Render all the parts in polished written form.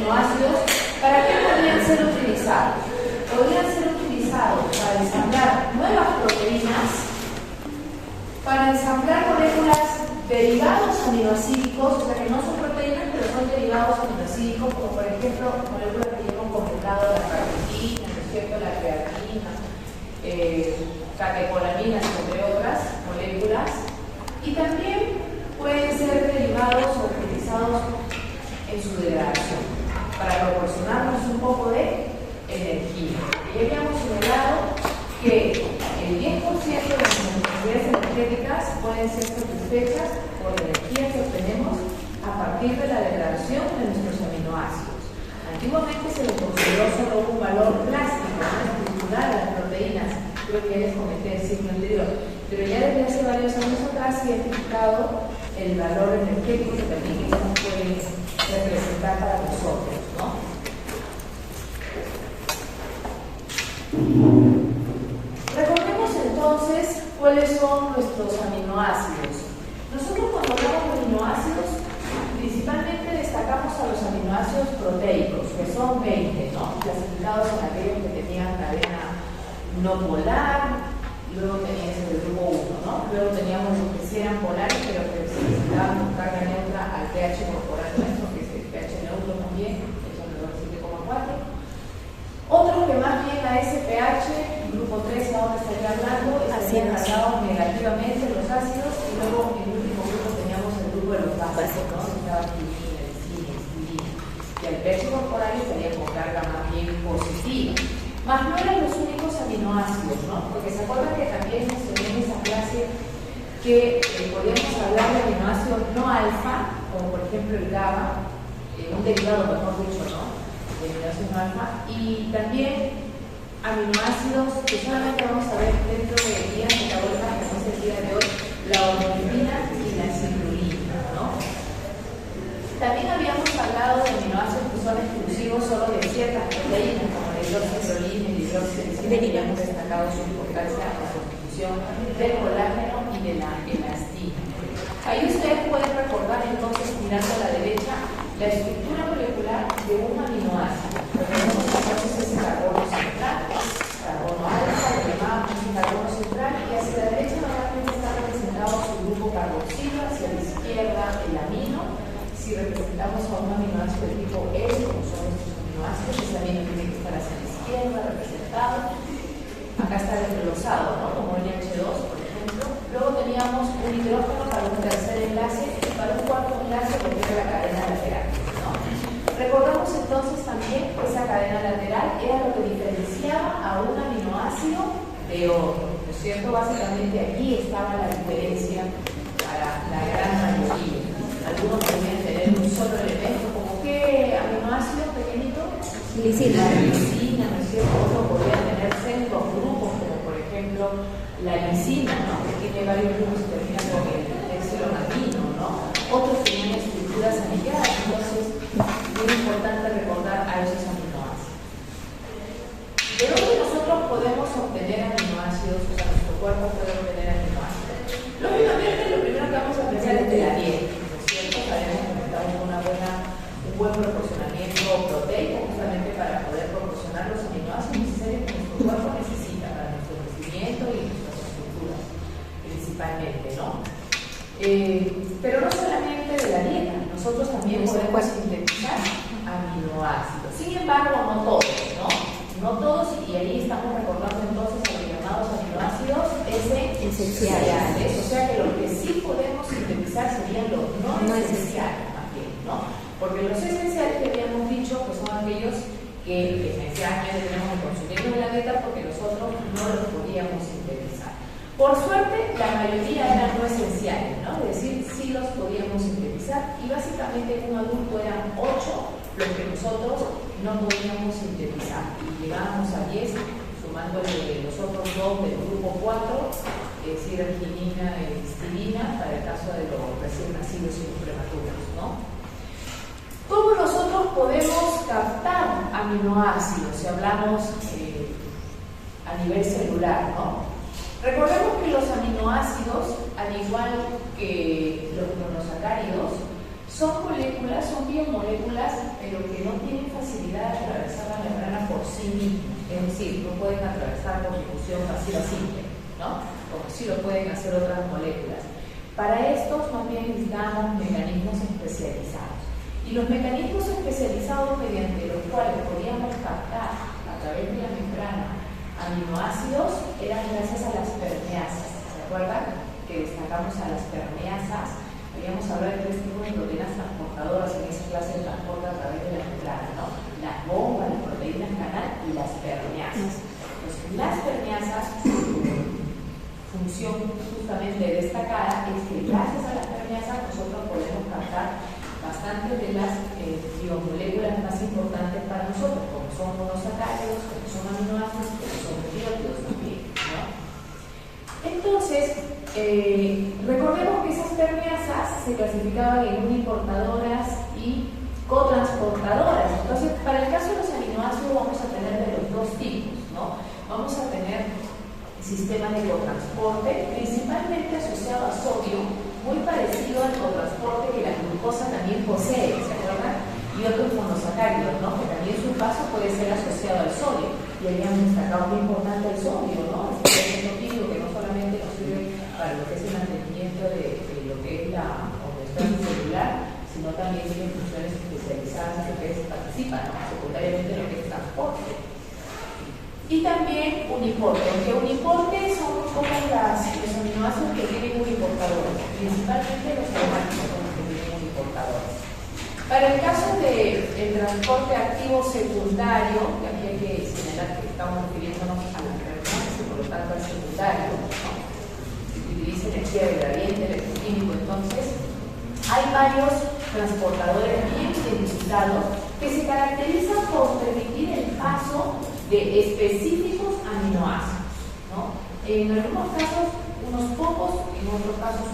aminoácidos, ¿para qué podrían ser utilizados? Podrían ser utilizados para ensamblar nuevas proteínas, para ensamblar moléculas derivados aminoácidos, o sea que no son proteínas, pero son derivados aminoácidos, como por ejemplo moléculas que llevan completado la carnitina, ¿no es cierto?, la creatina, catecolaminas, entre otras moléculas, y también pueden ser derivados o utilizados en su degradación para proporcionarnos un poco de energía. Y habíamos señalado que el 10% de nuestras necesidades energéticas pueden ser satisfechas por la energía que obtenemos a partir de la degradación de nuestros aminoácidos. Antiguamente se les consideró solo un valor plástico, estructural a las proteínas, creo que ya les comenté el siglo anterior, pero ya desde hace varios años atrás se ha identificado el valor energético que también nos puede representar para nosotros, ¿no? Recordemos entonces cuáles son nuestros aminoácidos. Nosotros cuando hablamos de aminoácidos, principalmente destacamos a los aminoácidos proteicos, que son 20, ¿no?, clasificados en aquellos que tenían cadena no polar, luego teníamos el grupo 1, ¿no? Luego teníamos los que sí eran polares, pero que se necesitaban con carga neutra al pH corporal nuestro, que es el pH neutro también, eso es el 7,4. Otros que más bien a ese pH, grupo 3, ahora estaría hablando, estarían cargados negativamente los ácidos, y luego en el último grupo teníamos el grupo de los básicos, ¿no? Estaba quinina, lisina, histidina, y al pH corporal estaría con carga más bien positiva. Más no eran los únicos aminoácidos, ¿no? Porque se acuerdan que también mencioné en esa clase que podríamos hablar de aminoácidos no alfa, como por ejemplo el GABA, un derivado, mejor dicho, ¿no?, de aminoácidos no alfa, y también aminoácidos que solamente vamos a ver dentro de vías metabólicas, como es el día de hoy, la ornitina y la citrulina, ¿no? También habíamos hablado de aminoácidos que son exclusivos solo de ciertas proteínas, como la hidroxiprolina y la hidroxilisina, que habíamos destacado su importancia en la constitución del colágeno y de la elastina. Ahí ustedes pueden recordar entonces, mirando a la derecha, la estructura molecular de un aminoácido. Tenemos entonces ese carbono central, carbono alfa, lo llamamos un carbono central, y hacia la derecha normalmente está representado su grupo carboxilo, hacia la izquierda el amino. Si representamos a un aminoácido de tipo S, como son estos aminoácidos, ese amino tiene que estar hacia la izquierda, representado. Acá está desglosado, ¿no?, como el NH2, por ejemplo. Luego teníamos un hidrógeno para un tercer enlace y para un cuarto enlace porque era la cadena lateral, ¿no? Recordamos entonces también que esa cadena lateral era lo que diferenciaba a un aminoácido de otro, ¿no es cierto? Básicamente aquí estaba la diferencia para la gran mayoría. Algunos podrían tener un solo elemento, como ¿qué aminoácido pequeñito? Lisina. Lisina, ¿no es cierto? Otros podrían tener centros grupos, como por ejemplo la lisina, ¿no?, que tiene varios grupos y termina con el epsilonamino, ¿no? Otros tenían estructuras anilladas, entonces es muy importante recordar a esos aminoácidos. ¿De dónde nosotros podemos obtener aminoácidos? O sea, nuestro cuerpo puede obtener aminoácidos. Lógicamente, lo primero que vamos a pensar es de la dieta, ¿no es cierto? Sabemos que necesitamos un buen proporcionamiento proteico, justamente para poder proporcionar los aminoácidos necesarios que nuestro cuerpo necesita para nuestro crecimiento y nuestras estructuras, principalmente, ¿no? Pero no solamente de la dieta, nosotros también podemos sintetizar aminoácidos. Sin embargo, no todos, ¿no? No todos, y ahí estamos recordando entonces a los llamados aminoácidos esenciales, o sea que los que sí podemos sintetizar serían los no esenciales, más bien, ¿no? Porque los esenciales que habíamos dicho pues son aquellos que esencialmente tenemos que consumir en la dieta porque nosotros no los podíamos sintetizar. Por suerte, la mayoría eran no esenciales, ¿no? Es decir, sí los podíamos sintetizar, y básicamente en un adulto eran 8 los que nosotros no podíamos sintetizar, y llegábamos a 10, sumándole los otros 2 del grupo 4, es decir, arginina y histidina, para el caso de los recién nacidos y los prematuros, ¿no? ¿Cómo nosotros podemos captar aminoácidos si hablamos a nivel celular, ¿no? Recordemos que los aminoácidos, al igual que los monosacáridos, Son moléculas, son biomoléculas, pero que no tienen facilidad de atravesar la membrana por sí mismas. Es decir, no pueden atravesar por difusión pasiva simple, ¿no? Como sí lo pueden hacer otras moléculas. Para estos, más bien necesitamos mecanismos especializados. Y los mecanismos especializados mediante los cuales podíamos captar a través de la membrana aminoácidos eran gracias a las permeasas. ¿Se acuerdan? Que destacamos a las permeasas. Habíamos hablado de 3 tipos de proteínas transportadoras en esa clase de transporte a través de la membrana, ¿no? Las bombas, las proteínas canal y las permeasas. Entonces, las permeasas, su función justamente destacada es que gracias a las permeasas nosotros podemos captar bastantes de las biomoléculas más importantes para nosotros, como son monosacáridos, como son aminoácidos, como son nucleótidos también, ¿no? Entonces, recordemos que esas permeasas se clasificaban en uniportadoras y cotransportadoras. Entonces, para el caso de los aminoácidos vamos a tener de los 2 tipos, ¿no? Vamos a tener sistemas de cotransporte, principalmente asociado a sodio, muy parecido al cotransporte que la glucosa también posee, ¿se acuerdan? Y otros monosacáridos, ¿no? Que también su paso puede ser asociado al sodio. Y habíamos destacado muy importante el sodio, ¿no? Este elemento químico que no solamente nos sirve para lo que es el mantenimiento de lo que es la homeostasis celular, sino también tiene funciones especializadas en lo que participan, ¿no? Secundariamente en lo que es transporte. Y también uniporte, aunque uniporte son como los aminoácidos que tienen uniportadores, principalmente los aromáticos son los que tienen uniportadores. Para el caso del transporte activo secundario, que aquí hay que señalar que estamos refiriéndonos a la permeasa y por lo tanto al secundario, ¿no? Utiliza energía de gradiente electroquímico, entonces hay varios transportadores bien identificados que se caracterizan por permitir el paso de específicos aminoácidos, ¿no? En algunos casos, unos pocos, en otros casos,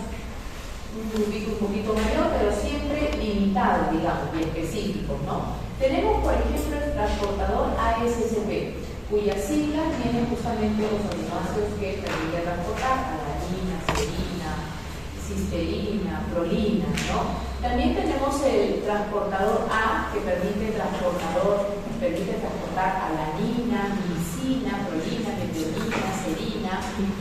un grupito un poquito mayor, pero siempre limitado, digamos, y específicos, ¿no? Tenemos, por ejemplo, el transportador ASCP, cuyas siglas tienen justamente los aminoácidos que permiten transportar: alanina, serina, cisterina, prolina, ¿no? También tenemos el transportador A, que permite transportar alanina, glicina, prolina, metionina, serina.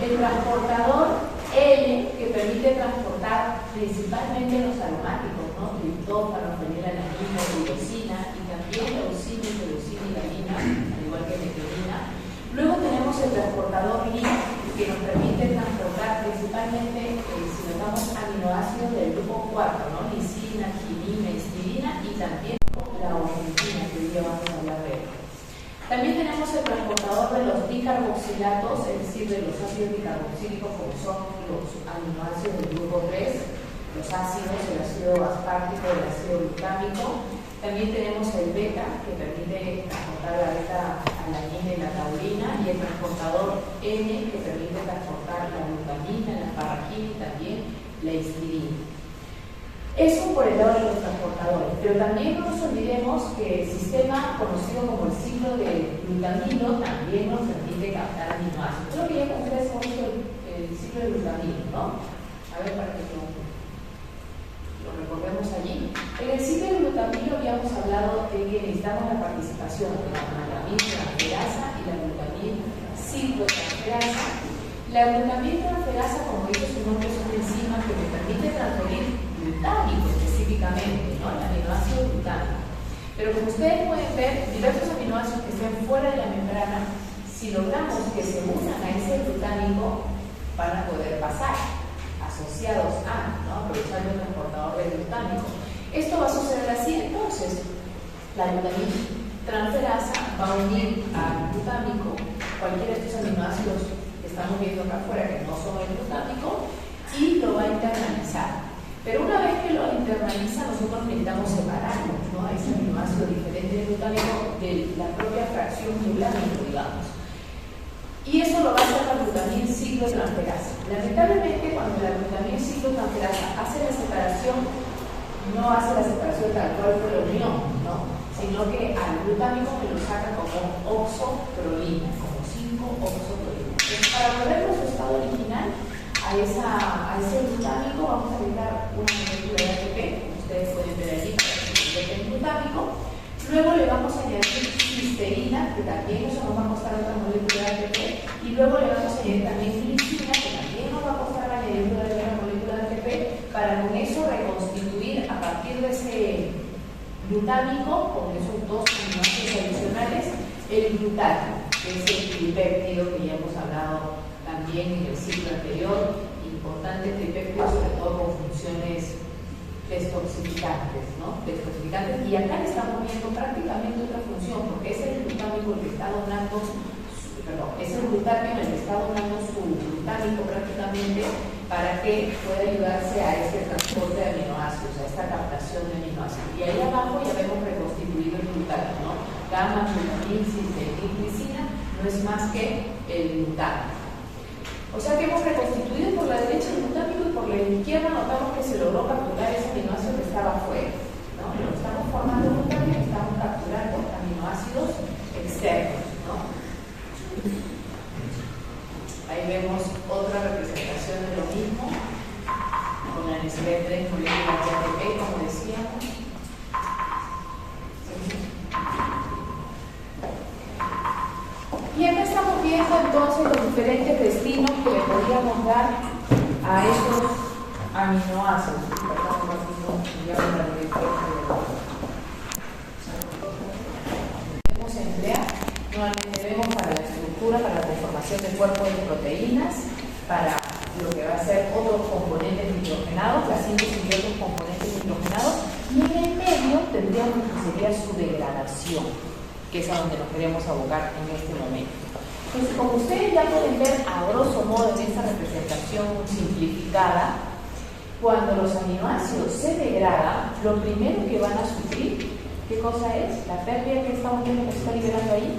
El transportador L, que permite transportar principalmente los aromáticos, ¿no? Triptófano, fenilalanina, uracila, y también leucina, leucina y galina, al igual que metionina. Luego tenemos el transportador Li, que nos permite transportar principalmente, si notamos, aminoácidos del grupo 4, ¿no? Lisina, quinina, histidina y también la ornitina, que hoy día vamos a hablar de él. También tenemos el transportador de los dicarboxilatos, es decir, de los ácidos dicarboxílicos, como son los aminoácidos del grupo 3, los ácidos, el ácido aspartico, el ácido glutámico. También tenemos el beta, que permite transportar la beta-alanina y la taurina, y el transportador N, que permite transportar la glutamina, la asparagina y también la histidina. Eso por el lado de los transportadores, pero también no nos olvidemos que el sistema conocido como el ciclo de glutamino también nos permite captar aminoácidos. Creo que ya con ustedes hemos visto el ciclo de glutamino, ¿no? A ver, para que lo recordemos allí. En el ciclo de glutamino habíamos hablado de que necesitamos la participación de la glutamina transferasa y la glutamina ciclotransferasa. La glutamina transferasa, como dice su nombre, es una enzima que me permite transferir glutámico específicamente, ¿no? El aminoácido glutámico. Pero como ustedes pueden ver, diversos aminoácidos que estén fuera de la membrana, si logramos que se unan a ese glutámico, van a poder pasar asociados a, ¿no? Aprovechando el transportador del glutámico. Esto va a suceder así, entonces la glutamina transferasa va a unir al glutámico cualquiera de estos aminoácidos que estamos viendo acá afuera, que no son el glutámico, y lo va a internalizar. Pero una vez que lo internaliza, nosotros necesitamos separarlo, ¿no? A ese aminoácido diferente del glutámico de la propia fracción glutámico, digamos. Y eso lo va a hacer la glutamina ciclotransferasa. Lamentablemente, cuando la glutamina ciclotransferasa hace la separación, no hace la separación tal cual fue la unión, ¿no? Sino que al glutámico me lo saca como oxoprolina, como 5-oxoprolina. Entonces, para volverlo a su estado original, a ese glutámico vamos a agregar una molécula de ATP, como ustedes pueden ver allí para que se convierta en glutámico. Luego le vamos a añadir cisteína, que también eso nos va a costar otra molécula de ATP, y luego le vamos a añadir también glicina, que también nos va a costar añadir otra molécula de ATP, para con eso reconstituir a partir de ese glutámico, con esos dos aminoácidos adicionales, el glutatión, que es el tripéptido que ya hemos hablado también en el ciclo anterior, importante tripéptido sobre todo con funciones destoxificantes, ¿no? Destoxificantes, y acá le estamos viendo prácticamente otra función, porque es el glutámico el que está donando, es el glutatión el que está donando su glutámico prácticamente para que pueda ayudarse a este transporte de aminoácidos, a esta captación de aminoácidos. Y ahí abajo ya vemos reconstituido el glutatión, ¿no? Gamma, glutamina, cisteína, glicina no es más que el glutatión. O sea que hemos reconstituido por la derecha el glutámico y por la izquierda notamos que se logró capturar ese aminoácido que estaba afuera, ¿no? Pero estamos formando glutámico y estamos capturando aminoácidos externos, ¿no? Ahí vemos otra representación de lo mismo, con la necesidad de moléculas de ATP, como decíamos. Y acá estamos viendo entonces los diferentes destinos que le podríamos dar a esos aminoácidos. Debemos emplear, nuevamente vemos para la estructura, para la conformación del cuerpo de proteínas, para lo que va a ser otros componentes nitrogenados, la síntesis de otros componentes nitrogenados, y en el medio tendríamos lo que sería su degradación, que es a donde nos queremos abocar en este momento. Entonces, como ustedes ya pueden ver a grosso modo en esta representación simplificada, cuando los aminoácidos se degradan, lo primero que van a sufrir, ¿qué cosa es? La pérdida que estamos viendo que se está liberando ahí,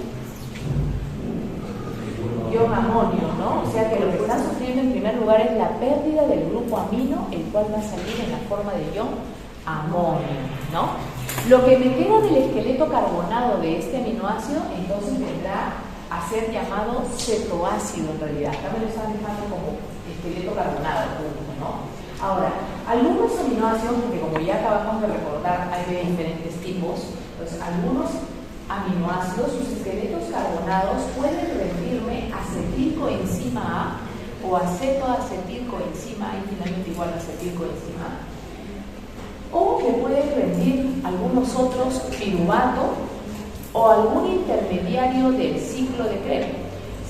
ion amonio, ¿no? O sea que lo que están sufriendo en primer lugar es la pérdida del grupo amino, el cual va a salir en la forma de ion amonio, ¿no? Lo que me queda del esqueleto carbonado de este aminoácido, entonces vendrá a ser llamado cetoácido en realidad. Acá me lo están dejando como esqueleto carbonado, ¿no? Ahora, algunos aminoácidos, porque como ya acabamos de recordar, hay de diferentes tipos, entonces algunos aminoácidos, sus esqueletos carbonados pueden rendirme acetilcoenzima A o acetoacetilcoenzima A y finalmente igual a acetilcoenzima A. O que pueden rendir algunos otros piruvato o algún intermediario del ciclo de Krebs.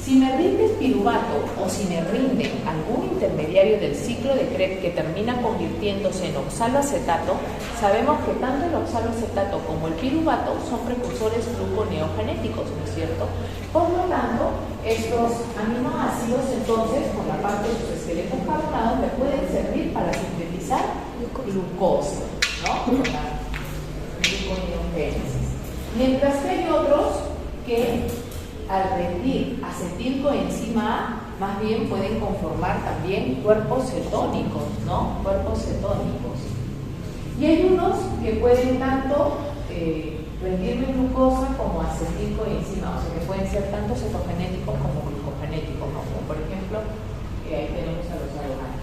Si me rinde piruvato o si me rinde algún intermediario del ciclo de Krebs que termina convirtiéndose en oxaloacetato, sabemos que tanto el oxaloacetato como el piruvato son precursores gluconeogenéticos, ¿no es cierto? Por lo tanto, estos aminoácidos, entonces, por la parte de sus esqueletos carbonados, me pueden servir para sintetizar glucosa, ¿no? Por la gluconeogénesis. Mientras que hay otros que al rendir acetilcoenzima A, más bien pueden conformar también cuerpos cetónicos, ¿no? Cuerpos cetónicos. Y hay unos que pueden tanto rendirme glucosa como acetilcoenzima, o sea que pueden ser tanto cetogenéticos como glucogenéticos, ¿no? Como por ejemplo, ahí tenemos a los aromáticos.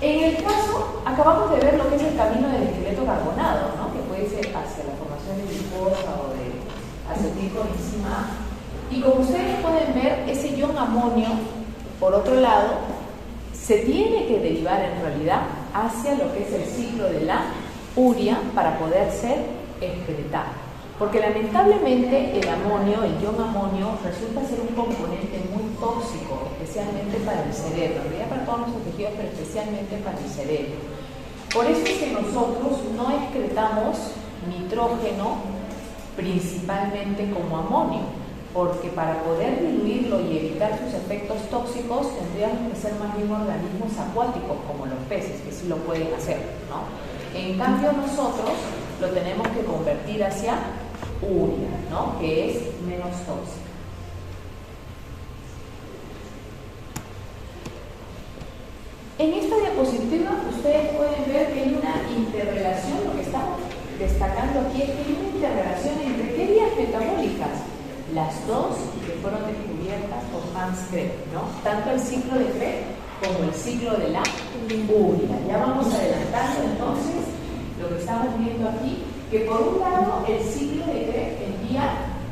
En el caso, acabamos de ver lo que es el camino del esqueleto carbonado, ¿no? Que puede ser hacia la formación de glucosa o de acetilcoenzima. Y como ustedes pueden ver, ese ion amonio, por otro lado, se tiene que derivar en realidad hacia lo que es el ciclo de la urea para poder ser excretado. Porque lamentablemente el amonio, el ion amonio, resulta ser un componente muy tóxico, especialmente para el cerebro, en realidad para todos nuestros tejidos, pero especialmente para el cerebro. Por eso es que nosotros no excretamos nitrógeno principalmente como amonio, porque para poder diluirlo y evitar sus efectos tóxicos tendríamos que ser más bien organismos acuáticos como los peces, que sí lo pueden hacer, ¿no? En cambio nosotros lo tenemos que convertir hacia urea, ¿no? Que es menos tóxica. En esta diapositiva ustedes pueden ver que hay una interrelación, lo que estamos destacando aquí es que hay una interrelación entre qué vías metabólicas, las dos que fueron descubiertas por Hans Krebs, ¿no? Tanto el ciclo de Krebs como el ciclo de la urea. Ya vamos adelantando entonces lo que estamos viendo aquí, que por un lado el ciclo de Krebs envía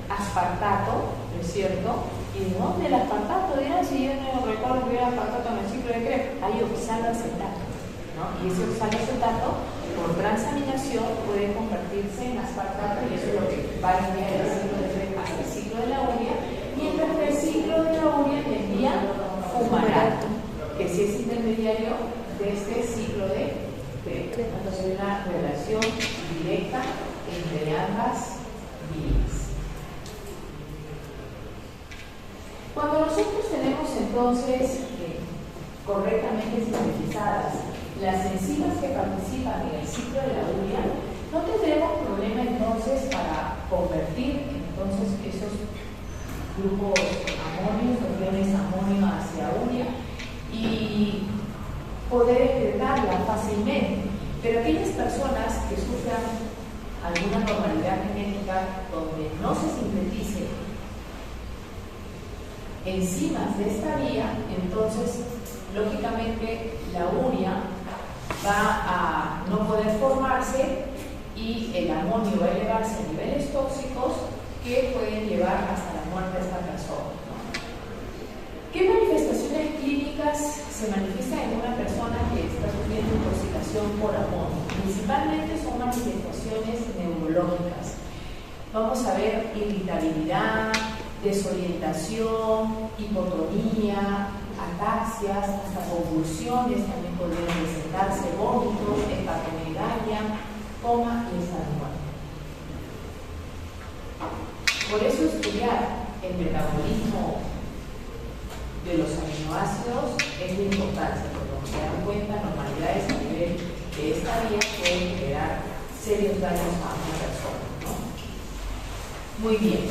aspartato, ¿no es cierto? ¿Y de dónde el aspartato? Dirán, si yo no recuerdo que hubiera aspartato en el ciclo de Krebs, hay oxaloacetato, ¿no? Y ese oxaloacetato, por transaminación, puede convertirse en aspartato, y eso es lo que va a enviar el ciclo de Krebs hasta el ciclo de la urea, mientras que el ciclo de la urea envía fumarato, que sí es intermediario de este ciclo de Krebs. Entonces hay una relación directa entre ambas vías. Cuando nosotros tenemos entonces correctamente sintetizadas las enzimas que participan en el ciclo de la urea, no tendremos problema entonces para convertir entonces esos grupos amonios, iones amonio hacia urea y poder excretarla fácilmente. Pero aquellas personas que sufran alguna anormalidad genética donde no se sintetice enzimas de esta vía, entonces lógicamente la urea va a no poder formarse y el amonio va a elevarse a niveles tóxicos que pueden llevar hasta la muerte de esta persona, ¿no? ¿Qué manifestaciones clínicas se manifiestan en una persona que está sufriendo intoxicación por amonio? Principalmente son manifestaciones neurológicas. Vamos a ver irritabilidad, desorientación, hipotonía, ataxias, hasta convulsiones, también podrían presentarse vómitos, hepatomegalia, coma y estado de muerte. Por eso estudiar el metabolismo de los aminoácidos es de importancia, porque como se dan cuenta, anormalidades a nivel de esta vía pueden generar serios daños a una persona, ¿no? Muy bien.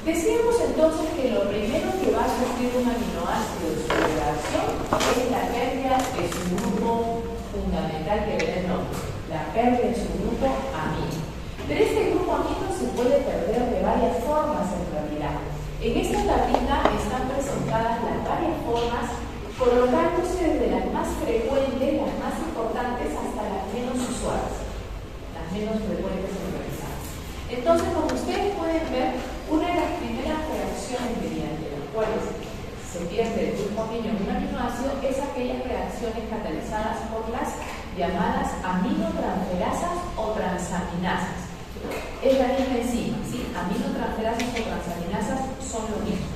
Decíamos entonces que lo primero que va a sufrir un aminoácido de su reacción es la pérdida de su grupo fundamental que ven el nombre, la pérdida de su grupo amino. Pero este grupo amino se puede perder de varias formas en realidad. En esta tablita están presentadas las varias formas, colocándose desde las más frecuentes, las más importantes, hasta las menos usuales, las menos frecuentes en realizar. Entonces, como ustedes pueden ver, una de las primeras reacciones mediante las cuales se pierde el grupo amino en un aminoácido es aquellas reacciones catalizadas por las llamadas aminotransferasas o transaminasas. Es la misma enzima, ¿sí? Aminotransferasas o transaminasas son lo mismo.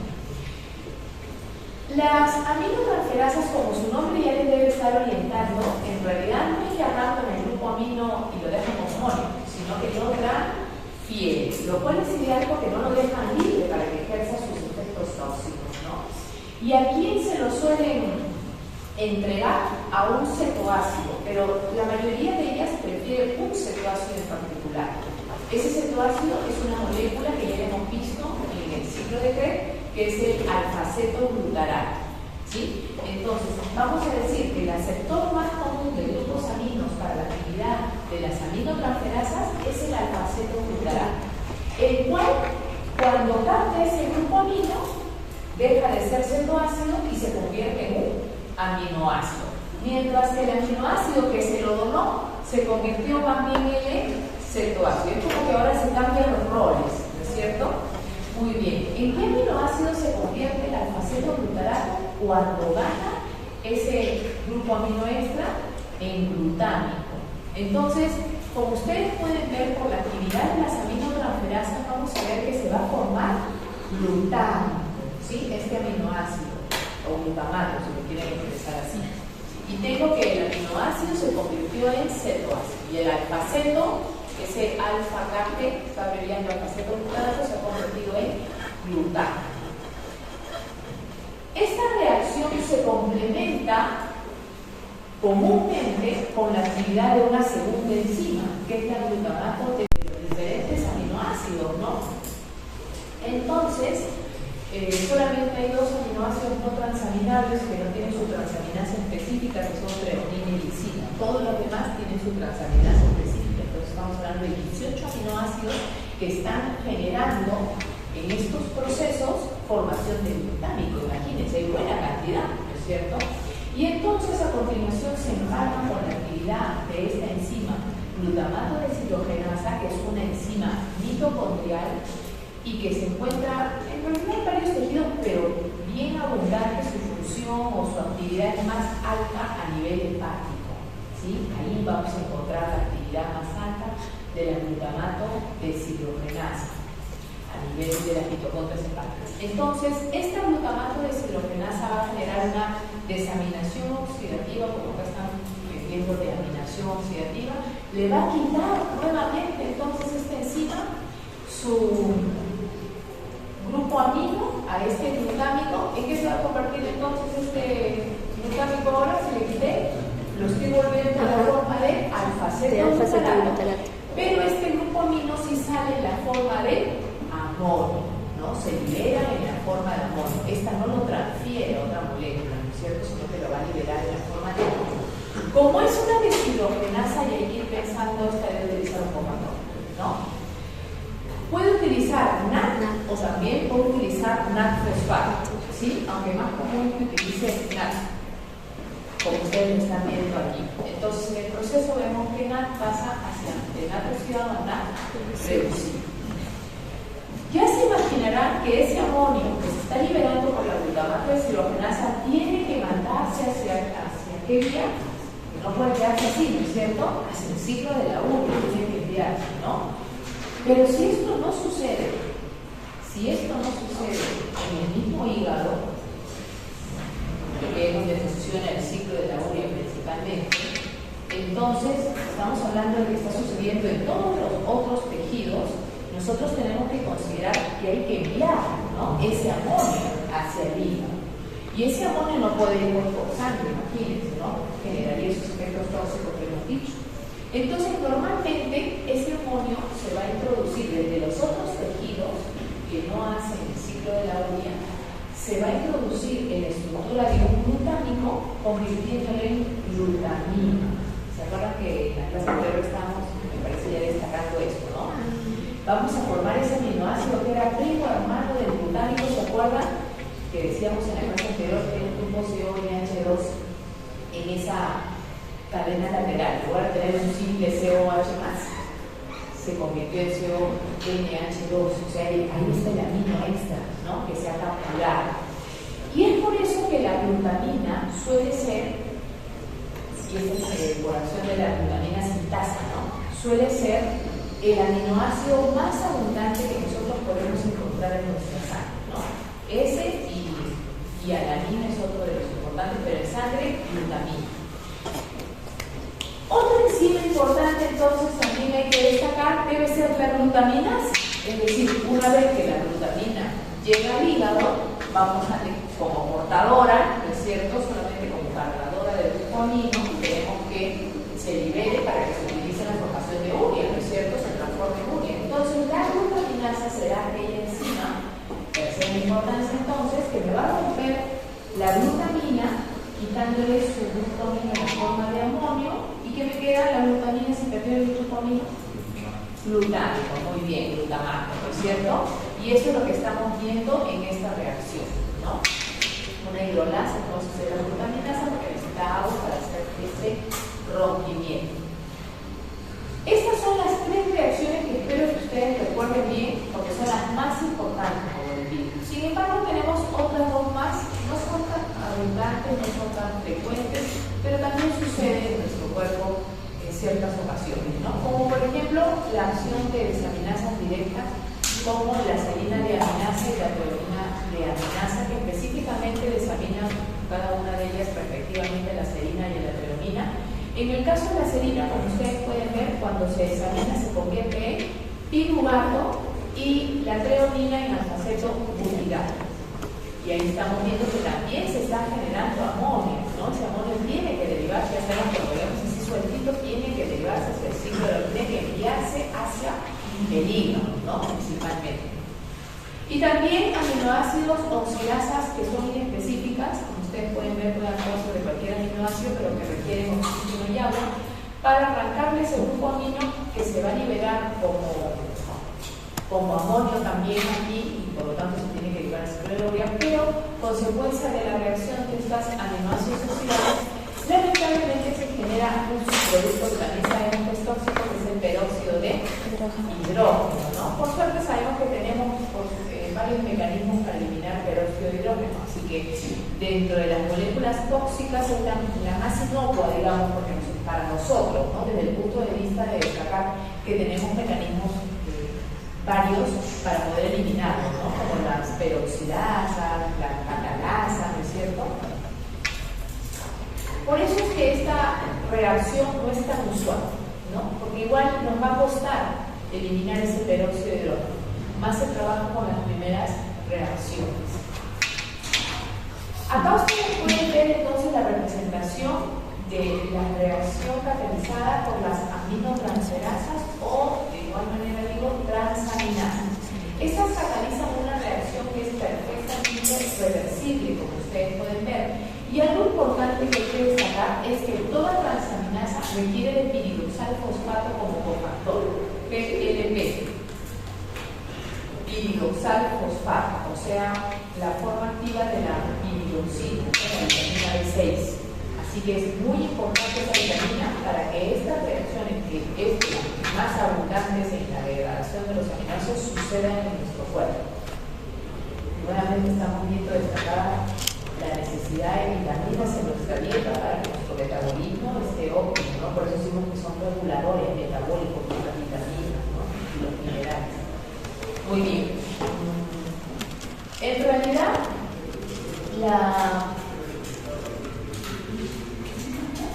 Las aminotransferasas, como su nombre ya les debe estar orientando, en realidad no es que agarran el grupo amino y lo dejan como homónimo, sino que lo transfieren, lo cual es ideal porque no lo dejan libre para que ejerza sus efectos tóxicos, ¿no? ¿Y a quién se lo suelen entregar? A un cetoácido, pero la mayoría de ellas prefiere un cetoácido en particular. Ese cetoácido es una molécula que ya hemos visto en el ciclo de Krebs, que es el alfa-cetoglutarato, ¿sí? Entonces, vamos a decir que el aceptor más común de grupos aminos para la actividad de las aminotransferasas es el alfa-cetoglutarato, el cual, cuando capta ese grupo amino, deja de ser cetoácido y se convierte en un aminoácido. Mientras que el aminoácido que se lo donó se convirtió más bien en cetoácido. Es como que ahora se cambian los roles, ¿no es cierto? Muy bien. ¿En qué aminoácido se convierte el alfa-cetoglutarato cuando gana ese grupo amino extra? En glutámico. Entonces, como ustedes pueden ver por la actividad de las aminotransferasas, vamos a ver que se va a formar glutámico, ¿sí? Este aminoácido, o glutamato, si lo quieren expresar así. Y tengo que el aminoácido se convirtió en cetoácido. Y el alfa-ceto, ese alfa-GAP, está abreviando alfa-cetoglutarato, se ha convertido en glutamato. Esta reacción se complementa comúnmente con la actividad de una segunda enzima, que es la glutamato de los diferentes aminoácidos, ¿no? Entonces, solamente hay dos aminoácidos no transaminables que no tienen su transaminasa específica, que son treonina y lisina. Todos los demás tienen su transaminasa específica. Entonces, estamos hablando de 18 aminoácidos que están generando en estos procesos formación de glutámico. Imagínense, hay buena cantidad, ¿no es cierto? Y entonces a continuación se empalma con la actividad de esta enzima glutamato deshidrogenasa, que es una enzima mitocondrial y que se encuentra en realidad en varios tejidos, pero bien abundante su función o su actividad es más alta a nivel hepático, ¿sí? Ahí vamos a encontrar la actividad más alta de la glutamato deshidrogenasa a nivel de las mitocondrias hepáticas. Entonces, esta glutamato deshidrogenasa va a generar una desaminación oxidativa, como acá están viendo de aminación oxidativa, le va a quitar nuevamente entonces esta enzima su grupo amino a este glutámico. ¿En qué se va a convertir entonces este glutámico ahora? Si le quité, lo estoy volviendo a la forma de alfa-cetoglutarato. Pero este grupo amino sí sale en la forma de amonio, ¿no? Se libera en la forma de amonio. Esta no lo transfiere a otra molécula, ¿no es cierto? Sino que lo va a liberar en la forma de amonio. Como es una deshidrogenasa, y hay que ir pensando, esta debe utilizar un poco, ¿no? Puede utilizar NAC o también puede utilizar NAC fosfato, ¿sí? Aunque más común que utilice NAC, como ustedes lo están viendo aquí. Entonces, en el proceso vemos que NAC pasa hacia de NAC oxidado a NAC reducido. Ya se imaginarán que ese amonio que se está liberando por la glutamato deshidrogenasa tiene que mandarse hacia ¿qué vía? No puede quedarse así, ¿no es cierto? Hacia el ciclo de la urea tiene que enviarse, ¿no? Pero si esto no sucede en el mismo hígado, que es donde funciona el ciclo de la urea principalmente, entonces estamos hablando de que está sucediendo en todos los otros tejidos. Nosotros tenemos que considerar que hay que enviar, ¿no?, ese amonio hacia el hígado. Y ese amonio no puede ir por sangre, imagínense, ¿no? Generaría esos efectos tóxicos que hemos dicho. Entonces, normalmente ese amonio se va a introducir desde los otros tejidos que no hacen el ciclo de la urea, se va a introducir en la estructura de un glutámico, convirtiéndolo en glutamina. ¿Se acuerdan que en la clase anterior estamos, me parece, ya destacando esto, ¿no? Vamos a formar ese aminoácido que era primo hermano del glutámico, ¿se acuerdan? Que decíamos en la clase anterior que hay un grupo CO y H2 en esa cadena lateral. En lugar de tener un simple COH más, se convirtió en CONH2, o sea, ahí está el amino extra, ¿no?, que se ha capturado. Y es por eso que la glutamina suele ser, y esta es por acción de la glutamina sintasa, ¿no?, suele ser el aminoácido más abundante que nosotros podemos encontrar en nuestra sangre, ¿no? Ese y alanina es otro de los importantes, pero en sangre, glutamina. Otra enzima importante entonces también hay que destacar debe ser la glutaminasa. Es decir, una vez que la glutamina llega al hígado, vamos a como portadora, ¿no es cierto?, solamente como cargadora del grupo amino, queremos que se libere para que se utilice en la formación de urea, ¿no es cierto?, se transforme en urea. Entonces la glutaminasa será aquella enzima, tercera importancia entonces, que me va a romper la glutamina, quitándole su grupo amino en la forma de amonio, y que me queda la glutamina sin perder el grupo amino glutámico, muy bien, glutamato, ¿no es cierto? Y eso es lo que estamos viendo en esta reacción, ¿no? Una hidrolasa entonces de la glutaminasa, porque necesita agua para hacer este rompimiento. Estas son las tres reacciones que espero que ustedes recuerden bien, porque son las más importantes, como les digo. Sin embargo, tenemos otras dos más, no son tan abundantes, no son tan frecuentes, pero también sucede en nuestro cuerpo en ciertas ocasiones, ¿no? Como por ejemplo la acción de desaminasas directas, como la serina de aminasa y la treonina de aminasa, que específicamente desaminan cada una de ellas respectivamente, la serina y la treonina. En el caso de la serina, como ustedes pueden ver, cuando se desamina se convierte en piruvato y la treonina en alfa-cetobutirato. Y ahí estamos viendo que también se está generando amonio, ¿no? Ese amonio tiene que derivarse, ya sabemos que lo vemos así sueltito, tiene que derivarse hacia el ciclo de la tiene que enviarse hacia el hígado, ¿no?, principalmente. Y también aminoácidos oxidasas que son inespecíficas, como ustedes pueden ver, pueden actuar sobre cualquier aminoácido, pero que requieren oxígeno y agua, para arrancarle ese grupo amino que se va a liberar como amonio también aquí, y por lo tanto se tiene que liberar ese ciclo de la urea, pero consecuencia de la reacción de estas aminoácidos oxidados, lamentablemente se genera un subproducto que también sabemos que es tóxico, que es el peróxido de hidrógeno, ¿no? Por suerte sabemos que tenemos varios mecanismos para eliminar peróxido de hidrógeno, así que dentro de las moléculas tóxicas es la más inocua, digamos, porque para nosotros, ¿no? Desde el punto de vista de destacar que tenemos mecanismos varios para poder eliminarlos, ¿no? Como las peroxidasas, las catalasas, ¿no es cierto? Por eso es que esta reacción no es tan usual, ¿no? Porque igual nos va a costar eliminar ese peróxido de hidrógeno, más se trabaja con las primeras reacciones. Acá ustedes pueden ver entonces la representación de la reacción catalizada por las aminotransferasas o, de igual manera digo, transaminasas. Estas catalizan una reacción que es perfectamente reversible, como ustedes pueden ver. Y algo importante que hay que destacar es que toda transaminasa requiere de piridoxal fosfato como cofactor, PLP. Piridoxal fosfato, o sea, la forma activa de la piridoxina, la vitamina B6. Así que es muy importante esta vitamina para que estas reacciones, que es las más abundantes en la degradación de los aminoácidos, sucedan en nuestro cuerpo. Nuevamente estamos viendo destacada la necesidad de vitaminas en nuestra dieta para que nuestro metabolismo esté óptimo, ¿no? Por eso decimos que son reguladores metabólicos de las vitaminas, ¿no? Y los minerales. Muy bien. En realidad, la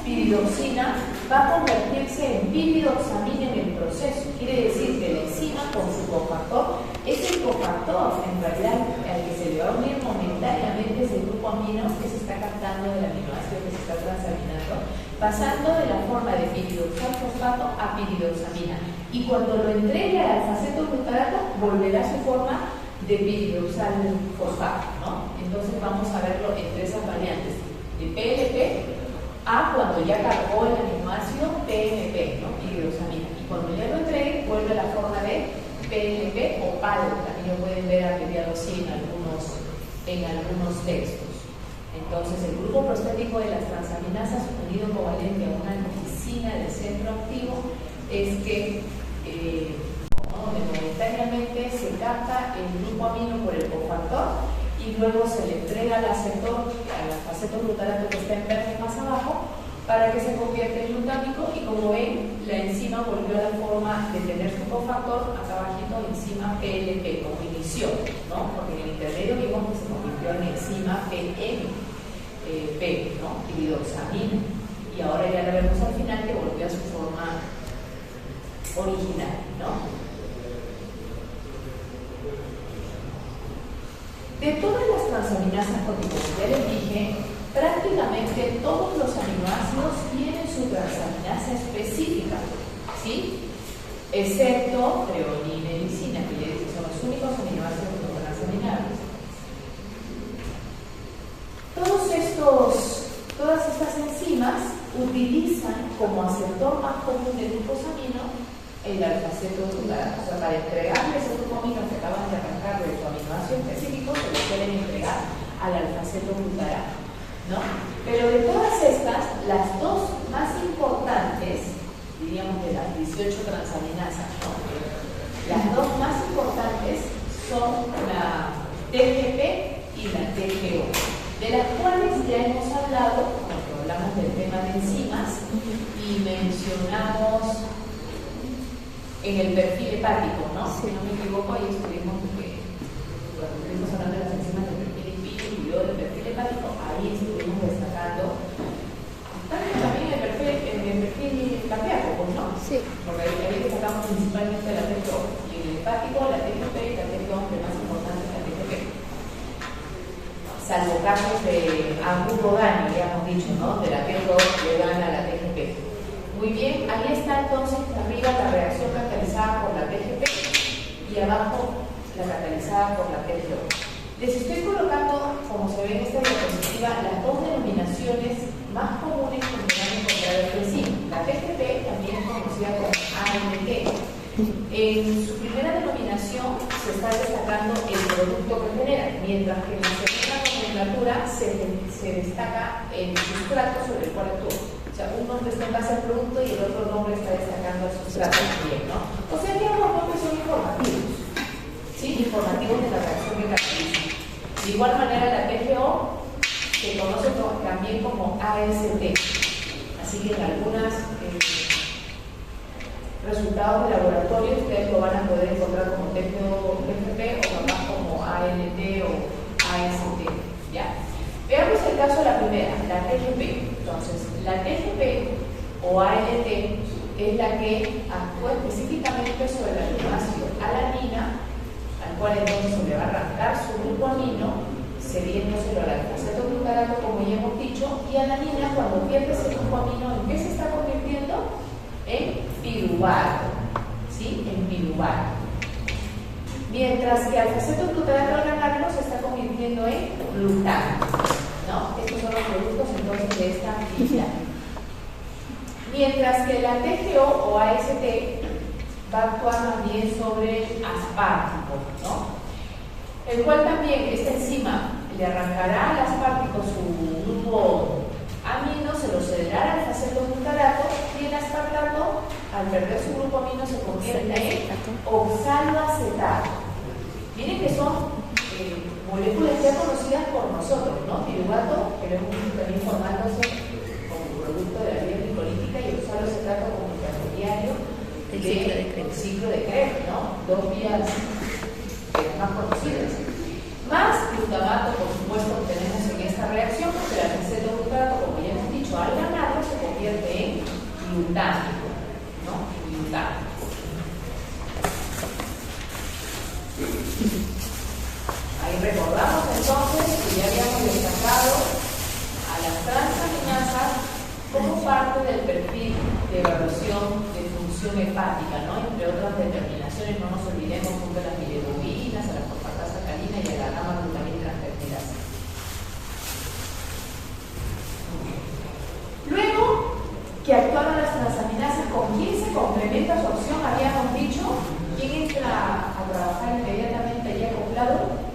piridoxina va a convertirse en piridoxamina en el proceso. Quiere decir que la enzima con su cofactor es el cofactor, en realidad, al que se le va a unir momentáneamente ese grupo amino que se está captando del aminoácido que se está transaminando, pasando de la forma de piridoxal fosfato a piridoxamina. Y cuando lo entregue al alfa-aceto glutarato, volverá a su forma de piridoxal fosfato, ¿no? Entonces vamos a verlo entre esas variantes, de PLP a cuando ya cargó el aminoácido PNP, ¿no? Piridoxamina. Y cuando ya lo entregue, vuelve a la forma de PNP o PAL, también lo pueden ver abreviado así en algunos textos. Entonces, el grupo prostético de las transaminasas unido covalente a una lisina del centro activo es que momentáneamente se capta el grupo amino por el cofactor y luego se le entrega al aceto glutarato que está en verde más abajo para que se convierta en glutámico, y como ven, la enzima volvió a la forma de tener su cofactor acá abajito, enzima PLP, como inició, ¿no? Porque en el intermedio vimos que se convirtió en enzima PNP, ¿no? Piridoxamina, y ahora ya la vemos al final que volvió a su forma original, ¿no? De todas las transaminasas, porque como ya les dije, prácticamente todos los aminoácidos tienen su transaminasa específica, ¿sí? Excepto treonina y lisina, que ya dije son los únicos aminoácidos no transaminables. Todas estas enzimas utilizan como aceptor más común de grupos amino el alfa-aceto glutarato. O sea, para entregarle ese grupo amino que acaban de arrancar de su aminoácido específico, se lo quieren entregar al alfa-aceto glutarato, ¿no? Pero de todas estas, las dos más importantes, diríamos de las 18 transaminasas, ¿no? Las dos más importantes son la TGP y la TGO, de las cuales ya hemos hablado cuando hablamos del tema de enzimas y mencionamos en el perfil hepático, ¿no? Si no me equivoco, ahí estuvimos, cuando estuvimos hablando de las enzimas del perfil lipídico y luego del perfil hepático, ahí estuvimos destacando también el perfil cardíaco, pues, ¿no? Sí. Porque ahí destacamos principalmente la TGO, y en el hepático la TGP y la TGO, aunque más importante es la TGP. Salvo casos de agudo daño, ya hemos dicho, ¿no? De la TGO que gana la TGP. Muy bien, ahí está entonces arriba la reacción catalizada por la TGP y abajo la catalizada por la TGO. Les estoy colocando, como se ve en esta diapositiva, las dos denominaciones más comunes que se van a encontrar entre sí. La TGP también es conocida como AMP. En su primera denominación se está destacando el producto que genera, mientras que en la segunda nomenclatura se destaca el sustrato sobre el cual actúa. O sea, un nombre está en base al producto y el otro nombre está destacando el sustrato también, ¿no? O sea, que ambos nombres son informativos, ¿sí? Informativos de la reacción que caracteriza. De igual manera, la TGO se conoce también como AST. Así que en algunos resultados de laboratorio ustedes lo van a poder encontrar como TGO-FP o más como ANT o AST. ¿Ya? Veamos el caso de la primera, la TGP. Entonces, la TGP o ANT es la que actúa específicamente sobre el aminoácido alanina, al cual entonces se le va a arrancar su grupo amino, cediéndoselo al alfa-cetoglutarato, como ya hemos dicho, y alanina, cuando pierde ese grupo amino, ¿en qué se está convirtiendo? En piruvato, ¿sí? En piruvato. Mientras que alfa-cetoglutarato al ganarlo se está convirtiendo en glutano, ¿no? Estos son los productos entonces de esta actividad. Mientras que la TGO o AST va a actuar más bien sobre aspartico, ¿no? El cual también, esta enzima le arrancará al aspartico su grupo amino, se lo cederá al alfa-cetoglutarato y el aspartato, al perder su grupo amino, se convierte en oxaloacetato. Miren que son moléculas ya conocidas por nosotros, ¿no? Piruvato, que lo hemos visto también formándose como producto de la vía glicolítica, y oxaloacetato como intermediario del ciclo de Krebs, ¿no? Dos vías más conocidas. Más glutamato, por supuesto, que tenemos en esta reacción, porque el alfa-cetoglutarato, como ya hemos dicho, al ganarlo se convierte en glutámico, ¿no? Glutámico. Ahí recordamos entonces que ya habíamos destacado a las transaminasas como parte del perfil de evaluación de función hepática, ¿no? Entre otras determinaciones, no nos olvidemos junto a las bilirrubinas, a la fosfatasa alcalina y a la gamma-glutamina transfertirasa. Luego que actuaron las transaminasas, ¿con quién se complementa su acción? Habíamos dicho, ¿quién entra a trabajar inmediatamente allí acoplado?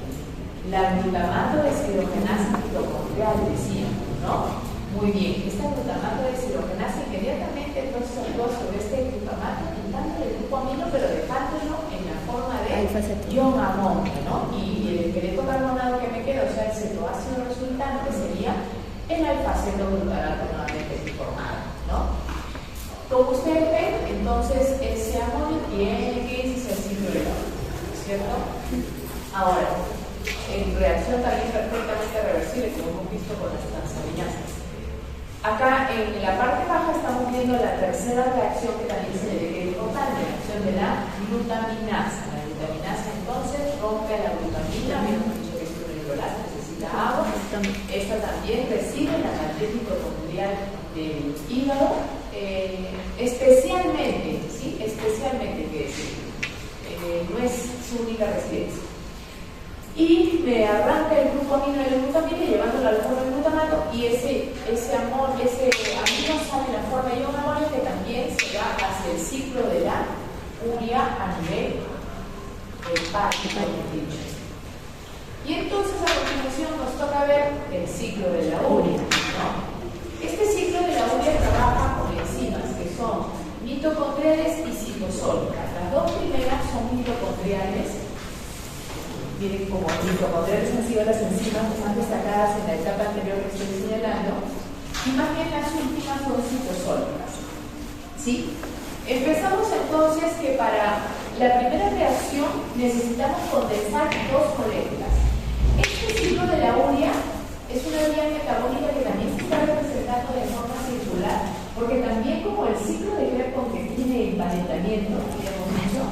La glutamato deshidrogenasa mitocondrial, decíamos, ¿no? Muy bien, esta glutamato deshidrogenasa inmediatamente entonces actúa sobre este glutamato, quitándole el grupo amino, pero dejándolo en la forma de ion amonio, ¿no? Y el esqueleto carbonado que me queda, o sea, el cetoácido resultante, sería el alfa-cetoglutarato nuevamente formado, ¿no? Como ustedes ven, entonces ese amonio tiene que irse al ciclo de la ¿cierto? Ahora, en reacción también perfectamente reversible, como hemos visto con las transaminasas. Acá en la parte baja estamos viendo la tercera reacción que también se le ve importante, la acción de la glutaminasa. La glutaminasa entonces rompe la glutamina, habíamos dicho que es un hidrolasa, necesita agua. Esta también recibe la matriz mitocondrial del hígado, especialmente, ¿sí? Especialmente, que decir, no es su única residencia. Y me arranca el grupo amino de la glutamina llevándolo al forma de glutamato, y ese amino sale en la forma de ion amonio, que también se va hacia el ciclo de la urea a nivel hepático, y entonces a continuación nos toca ver el ciclo de la urea, ¿no? Este ciclo de la urea trabaja con enzimas que son mitocondriales y citosólicas. Las dos primeras son mitocondriales. Miren, como mitocondriales han sido las enzimas más destacadas en la etapa anterior que estoy señalando, y más bien las últimas son citosólicas, ¿sí? Empezamos entonces que para la primera reacción necesitamos condensar dos moléculas. Este ciclo de la urea es una vía metabólica que también se está representando de forma circular, porque también como el ciclo de Krebs contiene empaletamiento, que hemos dicho,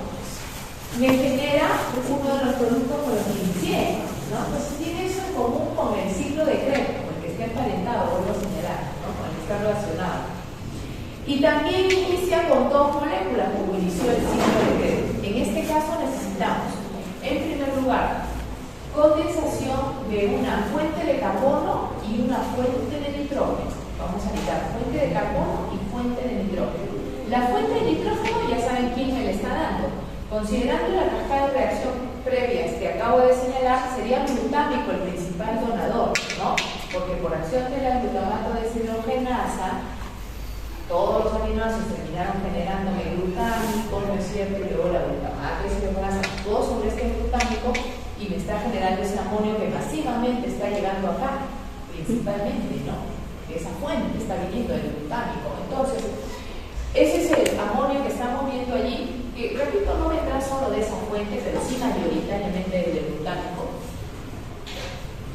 me genera uno de los productos con los que inicié, ¿no? Entonces tiene eso en común con el ciclo de Krebs, con el que está emparentado, vuelvo a señalar, ¿no? Con el que está relacionado. Y también inicia con dos moléculas, como inició el ciclo de Krebs. En este caso necesitamos, en primer lugar, condensación de una fuente de carbono y una fuente de nitrógeno. Vamos a necesitar fuente de carbono y fuente de nitrógeno. La fuente de nitrógeno ya saben quién me la está dando. Considerando la cascada de reacción previa que acabo de señalar, sería glutámico el principal donador. ¿no? Porque por acción de la glutamato deshidrogenasa, todos los aminoácidos terminaron generando el glutámico, ¿no es cierto? Y luego la glutamato deshidrogenasa actuó sobre este glutámico y me está generando ese amonio que masivamente está llegando acá, principalmente, ¿no? Esa fuente está viniendo del glutámico. Entonces, ese es el amonio que estamos viendo allí, que repito, no vendrá solo de esa fuente, pero sí mayoritariamente del glutámico.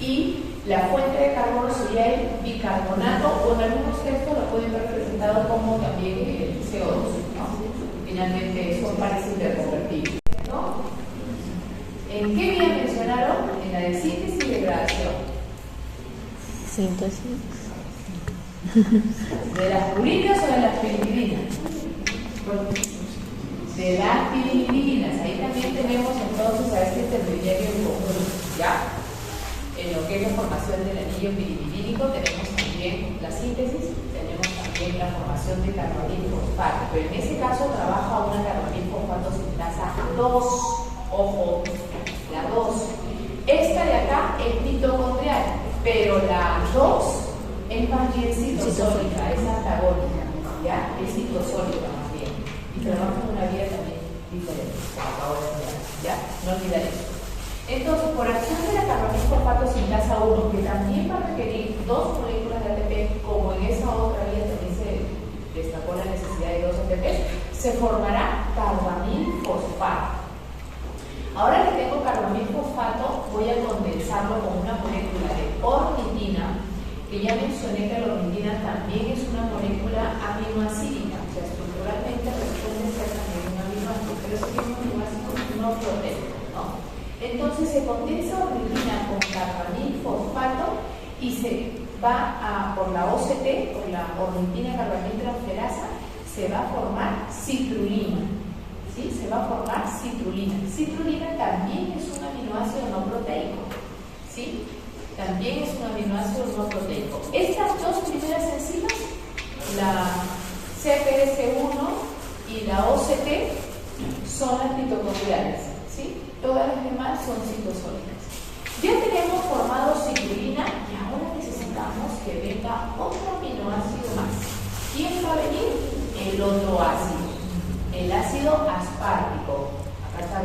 Y la fuente de carbono sería el bicarbonato, o en algunos textos lo pueden ver representado como también el CO2, ¿no? Finalmente eso parece interconvertible, ¿no? ¿En qué vía mencionaron? En la de síntesis y degradación. Síntesis. ¿De las purinas o de las piridinas? De las piridinas. Ahí también tenemos entonces a este intermediario en común, ¿ya? En lo que es la formación del anillo piridínico tenemos también la síntesis, tenemos también la formación de carbamil fosfato, pero en ese caso trabaja una carbamil fosfato sintasa 2, ojo, la 2. Esta de acá es mitocondrial, pero la 2 es más bien citosólica, es antagónica, ¿ya? Es citosólica más bien, y trabaja en una vía también diferente, acabo de enseñar, ¿ya? No olvidar eso. Entonces, por acción de la carbamil fosfato sintasa 1, que también va a requerir 2 moléculas de ATP, como en esa otra vía también se destacó la necesidad de 2 ATP, se formará carbamil fosfato. Ahora que tengo carbamil fosfato, voy a condensarlo con una molécula de ornitina, que ya mencioné que la ornitina también es una molécula aminoacídica, o sea, estructuralmente responde a ser también un aminoácido, pero es un aminoácido no proteico, ¿no? Entonces se condensa ornitina con carbamil fosfato y se va por la OCT, por la ornitina carbamil transferasa, se va a formar citrulina. ¿Sí? Se va a formar citrulina. Citrulina también es un aminoácido no proteico. ¿Sí? También es un aminoácido no proteico. Estas dos primeras enzimas, la CPS1 y la OCT, son las mitocondriales. ¿Sí? Todas las demás son citosólicas. Ya tenemos formado citrulina y ahora necesitamos que venga otro aminoácido más. ¿Quién va a venir? El otro ácido, el ácido aspartico. Acá está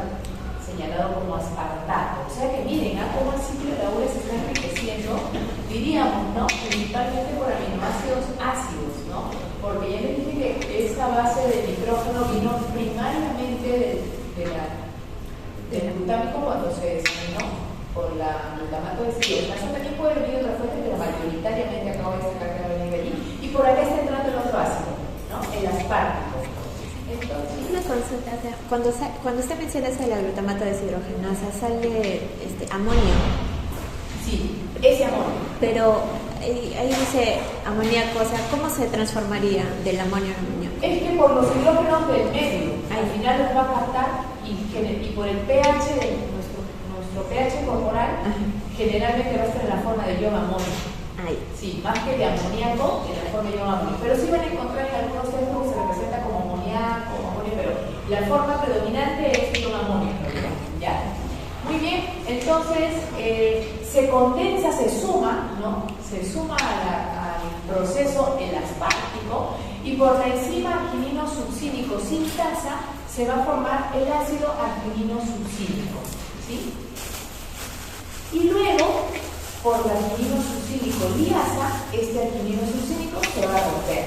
señalado como aspartato. O sea que miren, cómo el ciclo de la urea se está enriqueciendo, diríamos, ¿no? Principalmente por aminoácidos ácidos, ¿no? Porque ya les dije que esta base de nitrógeno vino primariamente del glutámico cuando se desaminó por la glutamato deshidrogenasa. También puede venir de otra fuente, pero mayoritariamente acabo de sacar que va a venir de allí. Y por acá está entrando el otro ácido, ¿no? El aspartico. Entonces, una consulta, o sea, cuando usted menciona eso de la glutamato deshidrogenasa, sale amonio. Sí, ese amonio. Pero ahí dice amoníaco, o sea, ¿cómo se transformaría del amonio al amoníaco? Es que por los hidrógenos del medio, al final los va a captar y por el pH de nuestro pH corporal, generalmente va a estar en la forma de ion amonio. Sí, más que de amoníaco, en la forma de ion amonio. Pero sí van a encontrar en algunos textos que se representa como amoníaco, amonio, pero la forma predominante es ion amonio. Ya. Muy bien, entonces se condensa, se suma, ¿no? Se suma al proceso el aspartico y por la enzima arginino succínico sintasa se va a formar el ácido arginino succínico, ¿sí? Y luego, por la arginino succínico liasa, este arginino succínico se va a romper.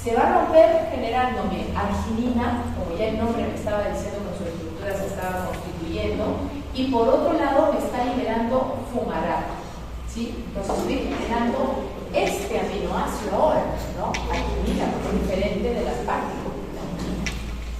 Se va a romper generándome arginina, como ya el nombre me estaba diciendo con su estructura se estaba constituyendo, y por otro lado me está liberando fumarato, ¿sí? Entonces estoy generando este aminoácido ahora, ¿no? Arginina, diferente del aspartico,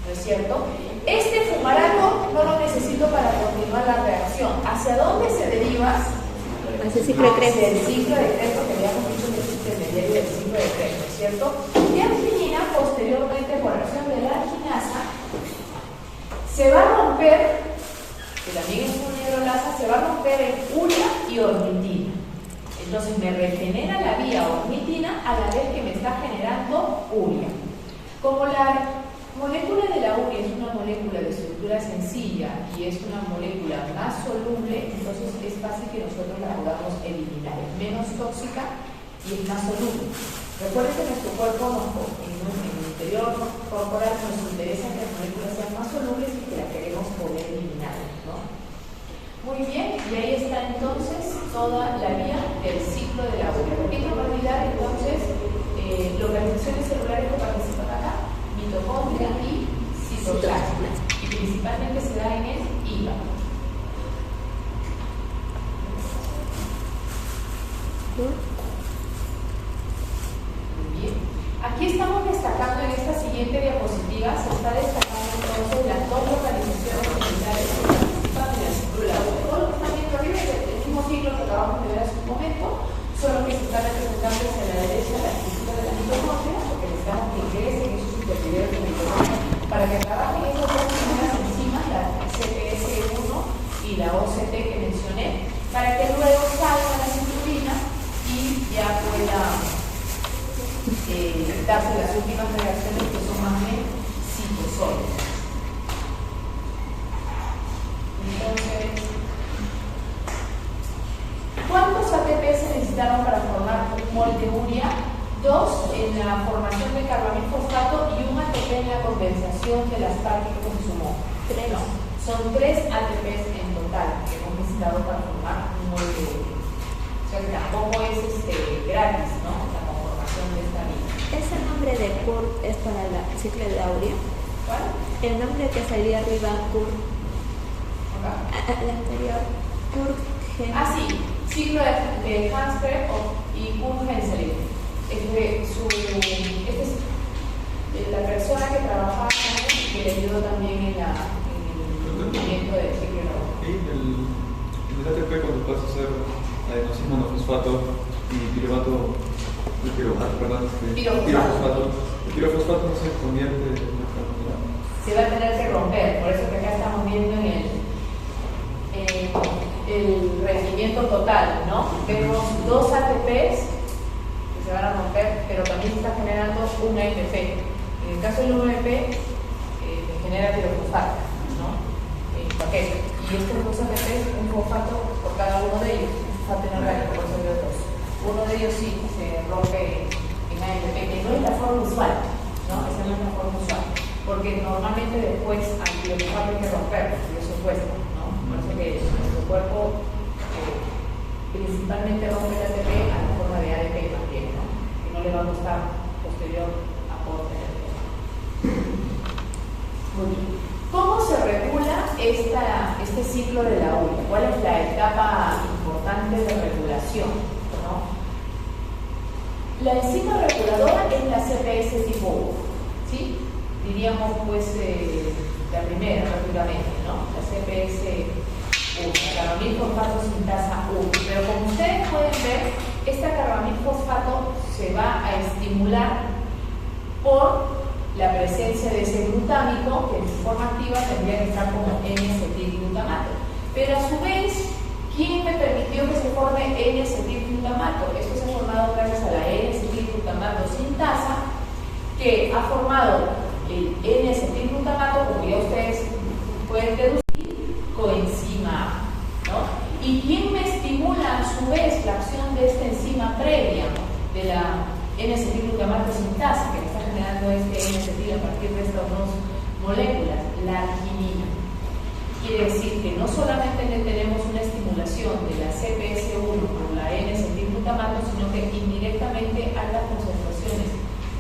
¿no es cierto? Este fumarato no lo necesito para continuar la reacción. ¿Hacia dónde se deriva? Hacia el ciclo de Krebs. Hacia el ciclo de Krebs, porque habíamos dicho que es intermediario del ciclo de Krebs, ¿no es cierto? Y arginina, posteriormente, por acción de la arginasa, se va a romper, que también es una hidrolasa, se va a romper en urea y ornitina. Entonces me regenera la vía ornitina a la vez que me está generando urea. Como la Molécula de la urea es una molécula de estructura sencilla y es una molécula más soluble, entonces es fácil que nosotros la podamos eliminar. Es menos tóxica y es más soluble. Recuerden que nuestro cuerpo, en el interior corporal, nos interesa que las moléculas sean más solubles y que las queremos poder eliminar, ¿no? Muy bien, y ahí está entonces toda la vía del ciclo de la urea. Pequeña realidad, entonces, localizaciones celulares que participan acá, mitocondria y citoplasma, y principalmente se da en el hígado. Muy bien. Aquí estamos destacando en esta siguiente diapositiva, se está destacando entonces las dos localizaciones celulares que participan en el ciclo de la urea. Todo lo que están viendo arriba es el mismo ciclo que acabamos de ver hace un momento, solo que se está representando hacia la derecha la estructura de la mitocondria, porque necesitamos que ingresen esos superviveros de mitocondria para que trabajen esas dos primeras enzimas, la CPS1 y la OCT que mencioné, para que luego salgan las citrulinas y ya pueda darse las últimas reacciones que son más bien citosólicas. Entonces, ¿cuántos ATP se necesitaron para formar un mol de urea? 2 en la formación de carbamil fosfato y 1 ATP en la condensación de las partes que consumó. 3. No, son 3 ATPs en total que hemos necesitado para formar un mol de urea. O sea que tampoco es gratis, ¿no? La conformación de esta vía. ¿Ese nombre de Kurt es para el ciclo de la urea? ¿Cuál? El nombre que salía arriba, Kurt. Acá. El anterior, Kurt Gen. Ah, sí, ciclo de Hansberg y Kurt Henselin. Esta es la persona que trabajaba con él y que le ayudó también en el movimiento del ciclo de la urea. Y el ATP cuando pasa a ser adenosina monofosfato y pirofosfato, el pirofosfato no se convierte en una carbohidrato. Se va a tener que romper, por eso que acá estamos viendo en el rendimiento total, ¿no? Vemos 2 ATPs que se van a romper, pero también se está generando un ATP. En el caso del 1ATP, genera pirofosfato, ¿no? En paquete. Y estos 2 ATPs, un fosfato por cada uno de ellos, un fosfato inorgánico, por eso de 2. Uno de ellos sí se rompe en ATP, que no es la forma usual, ¿no? Esa no es la forma usual. Porque normalmente después al pirofosfato hay que romperlo, y eso cuesta, ¿no? Por eso que nuestro cuerpo principalmente rompe el ATP a la forma de ADP también, ¿no? Que no le va a costar posterior aporte de ATP. Muy bien. ¿Cómo se regula este ciclo de la urea? ¿Cuál es la etapa importante de regulación, ¿no? La enzima reguladora es la CPS tipo 1, ¿sí? Diríamos pues la primera prácticamente, ¿no? La CPS 1, carbamil fosfato sintasa 1. Pero como ustedes pueden ver, esta carbamil fosfato se va a estimular por la presencia de ese glutámico, que en su forma activa tendría que estar como N-acetilglutamato. Pero a su vez, ¿quién me permitió que se forme N-acetilglutamato? Esto se ha formado gracias a la N-acetilglutamato sintasa, que ha formado el N-acetilglutamato, como ya ustedes pueden deducir, coenzima A, ¿no? ¿Y quién me estimula a su vez la acción de esta enzima previa de la N-acetilglutamato sintasa, que me está generando este N-acetil a partir de estas dos moléculas? La arginina. Quiere decir que no solamente tenemos una estimulación de la CPS1 por la N-acetilglutamato, sino que indirectamente altas concentraciones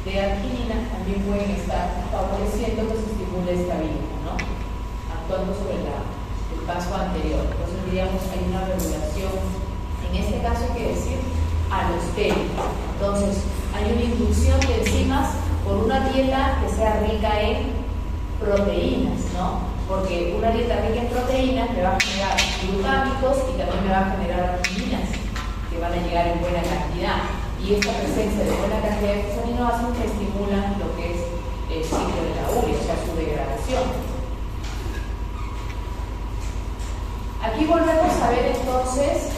de arginina también pueden estar favoreciendo que se estimule esta vía, ¿no? Actuando sobre el paso anterior. Entonces diríamos hay una regulación, en este caso hay que decir alostérica. Entonces hay una inducción de enzimas por una dieta que sea rica en proteínas, ¿no? Porque una dieta rica en proteínas me va a generar glutámicos y también me va a generar argininas que van a llegar en buena cantidad. Y esta presencia de buena cantidad de estos aminoácidos que estimulan lo que es el ciclo de la urea, o sea, su degradación. Aquí volvemos a ver entonces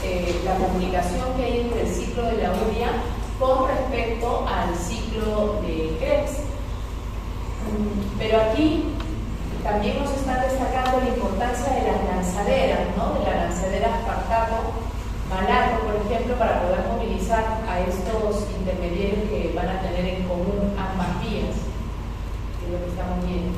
la comunicación que hay entre el ciclo de la urea con respecto al ciclo de Krebs. Pero aquí también nos están destacando la importancia de las lanzaderas, ¿no? De la lanzadera Espartaco-Malaco, por ejemplo, para poder movilizar a estos intermediarios que van a tener en común ambas vías, que es lo que estamos viendo.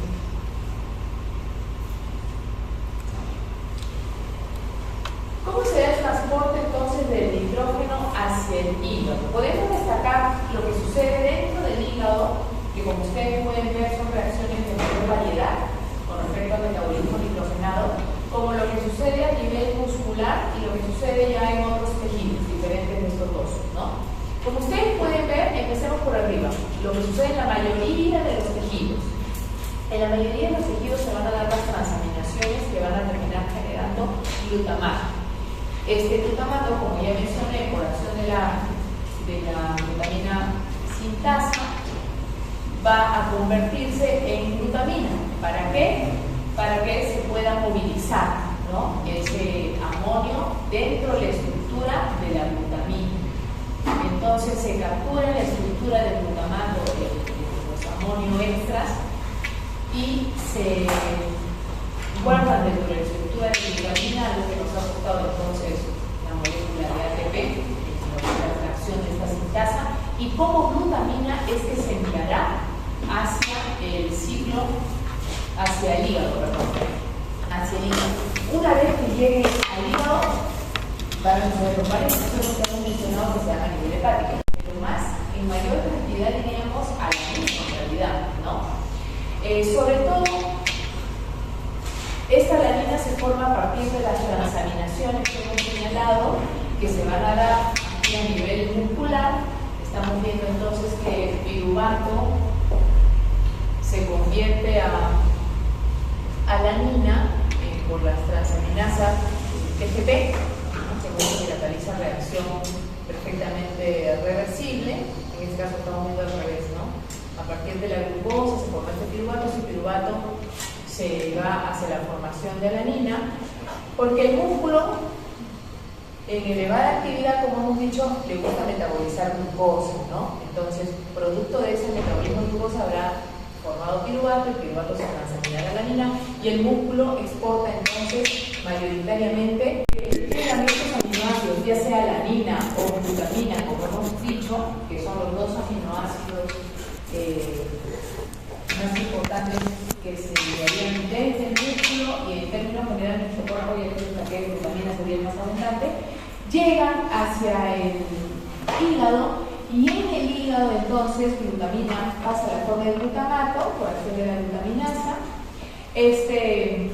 ¿Cómo se da el transporte entonces del nitrógeno hacia el hígado? Podemos destacar lo que sucede dentro del hígado, que como ustedes pueden ver son reacciones de mayor variedad con respecto al metabolismo nitrogenado, como lo que sucede a nivel muscular y lo que sucede ya en otros tejidos diferentes de estos dos, ¿no? Como ustedes pueden ver, empecemos por arriba, lo que sucede en la mayoría de los tejidos. En la mayoría de los tejidos se van a dar las transaminaciones que van a terminar generando glutamato. Este glutamato, como ya mencioné, por acción de la glutamina sintasa, va a convertirse en glutamina. ¿Para qué? Para que se pueda movilizar, ¿no? Ese amonio dentro de la estructura de la glutamina. Entonces se captura la estructura del glutamato, de los amonio extras, y se guardan dentro de la estructura de glutamina, lo que nos ha costado entonces la molécula de ATP, la fracción de esta sintasa, y como glutamina es que se enviará hacia el ciclo, hacia el hígado, perdón, hacia el hígado. Una vez que llegue al hígado, van a poder los eso que hemos mencionado que se llama a nivel hepático, pero más, en mayor cantidad diríamos a la misma realidad, ¿no? Sobre todo, esta alanina se forma a partir de las transaminaciones que hemos señalado, que se van a dar aquí a nivel muscular. Estamos viendo entonces que piruvato se convierte a alanina por las transaminasas TGP, según que cataliza reacción perfectamente reversible. En este caso estamos viendo al revés, ¿no? A partir de la glucosa se forma este piruvato, ese piruvato se va hacia la formación de alanina, porque el músculo en elevada actividad, como hemos dicho, le gusta metabolizar glucosa, ¿no? Entonces, producto de ese metabolismo de glucosa habrá formado piruvato, el piruvato se transaminará a alanina y el músculo exporta entonces mayoritariamente estos aminoácidos, ya sea alanina o glutamina, como hemos dicho, que son los dos aminoácidos más importantes que se enviarían desde el músculo y en términos generales de nuestro cuerpo, ya que la glutamina sería el más abundante, llegan hacia el hígado y en el hígado entonces glutamina pasa a la forma de glutamato por acción de la glutaminasa. Este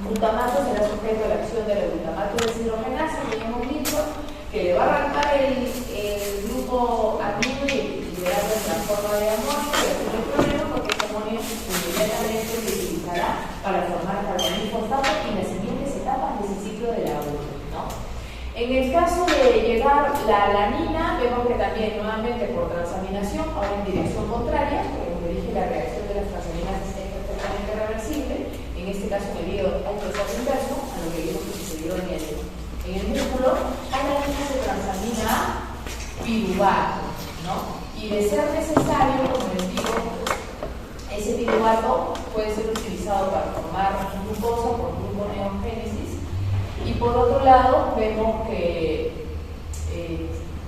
glutamato será sujeto a la acción de la glutamato deshidrogenasa, que ya hemos dicho, que le va a arrancar el grupo amino y liberarlo en la forma de amonio, y así no hay problema porque ese amonio inmediatamente se utilizará para formar carbono y fosfato en las siguientes etapas de ese ciclo de la uva, ¿no? En el caso de llegar la alanina, vemos que también nuevamente por transaminación, ahora en dirección contraria, porque como dije, la reacción de las transaminasas es perfectamente reversible. En este caso, en el hígado hay que ser inverso a lo que vimos que sucedió en el músculo. A la alanina se transamina a piruvato, ¿no? Y de ser necesario, como les digo, ese piruvato puede ser utilizado para formar glucosa por gluconeogénesis. Y por otro lado, vemos que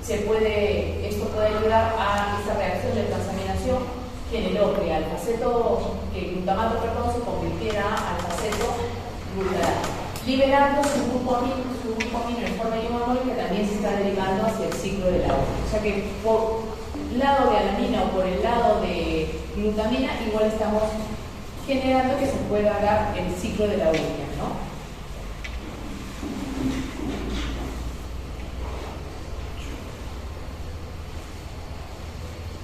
esto puede ayudar a esta reacción de transaminación, generó que el glutamato se convirtiera al faceto glutarato, liberando su grupo amino en forma de isoamol que también se está derivando hacia el ciclo de la uva. O sea que por el lado de alanina o por el lado de glutamina, igual estamos generando que se pueda dar el ciclo de la uva, ¿no?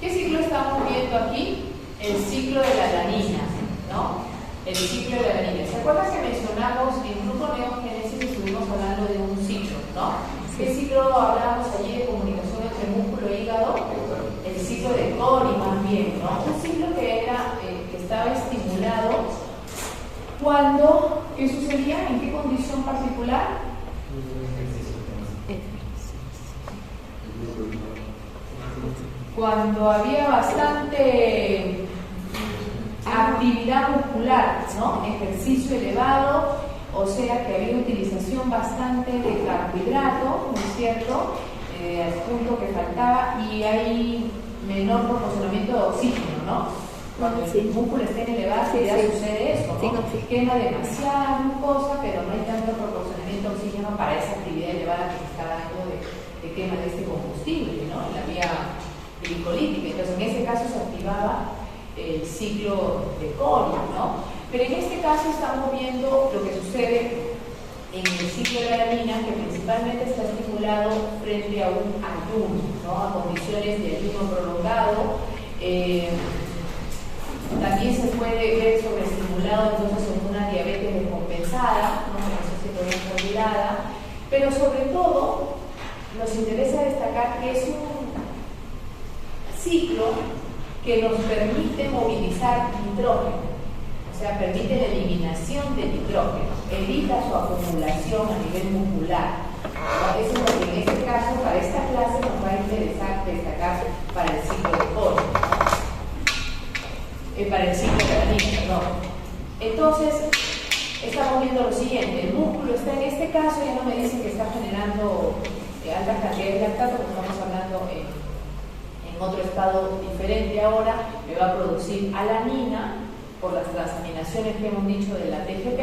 ¿Qué ciclo estamos viendo aquí? El ciclo de la alanina, ¿no? El ciclo de la alanina. ¿Se acuerdan que mencionamos en gluconeogénesis estuvimos hablando de un ciclo, ¿no? ¿Qué ciclo hablamos allí de comunicación entre músculo e hígado? El ciclo de Cori, más bien, ¿no? Un ciclo que estaba estimulado cuando, ¿qué sucedía? ¿En qué condición particular? Cuando había bastante actividad muscular, ¿no? Ejercicio elevado, o sea que había utilización bastante de carbohidrato, ¿no es cierto? Al punto que faltaba, y hay menor proporcionamiento de oxígeno, ¿no? Cuando el músculo está en elevada actividad sucede eso, ¿no? Quema demasiada glucosa, pero no hay tanto proporcionamiento de oxígeno para esa actividad elevada que se está dando de quema de este combustible, ¿no? En la vía glicolítica. Entonces, en ese caso se activaba el ciclo de Cori, ¿no? Pero en este caso estamos viendo lo que sucede en el ciclo de la alanina, que principalmente está estimulado frente a un ayuno, ¿no? A condiciones de ayuno prolongado. También se puede ver sobreestimulado entonces en una diabetes descompensada, ¿no? Eso se puede ser olvidada, pero sobre todo nos interesa destacar que es un ciclo que nos permite movilizar nitrógeno, o sea, permite la eliminación de nitrógeno, evita su acumulación a nivel muscular. Eso es lo que en este caso, para esta clase, nos va a interesar destacar para el ciclo de Cori, para el ciclo de alanina, perdón. Entonces, estamos viendo lo siguiente: el músculo está en este caso, ya no me dicen que está generando altas cantidades de lactato, porque estamos hablando en otro estado diferente ahora, me va a producir alanina por las transaminaciones que hemos dicho de la TGP.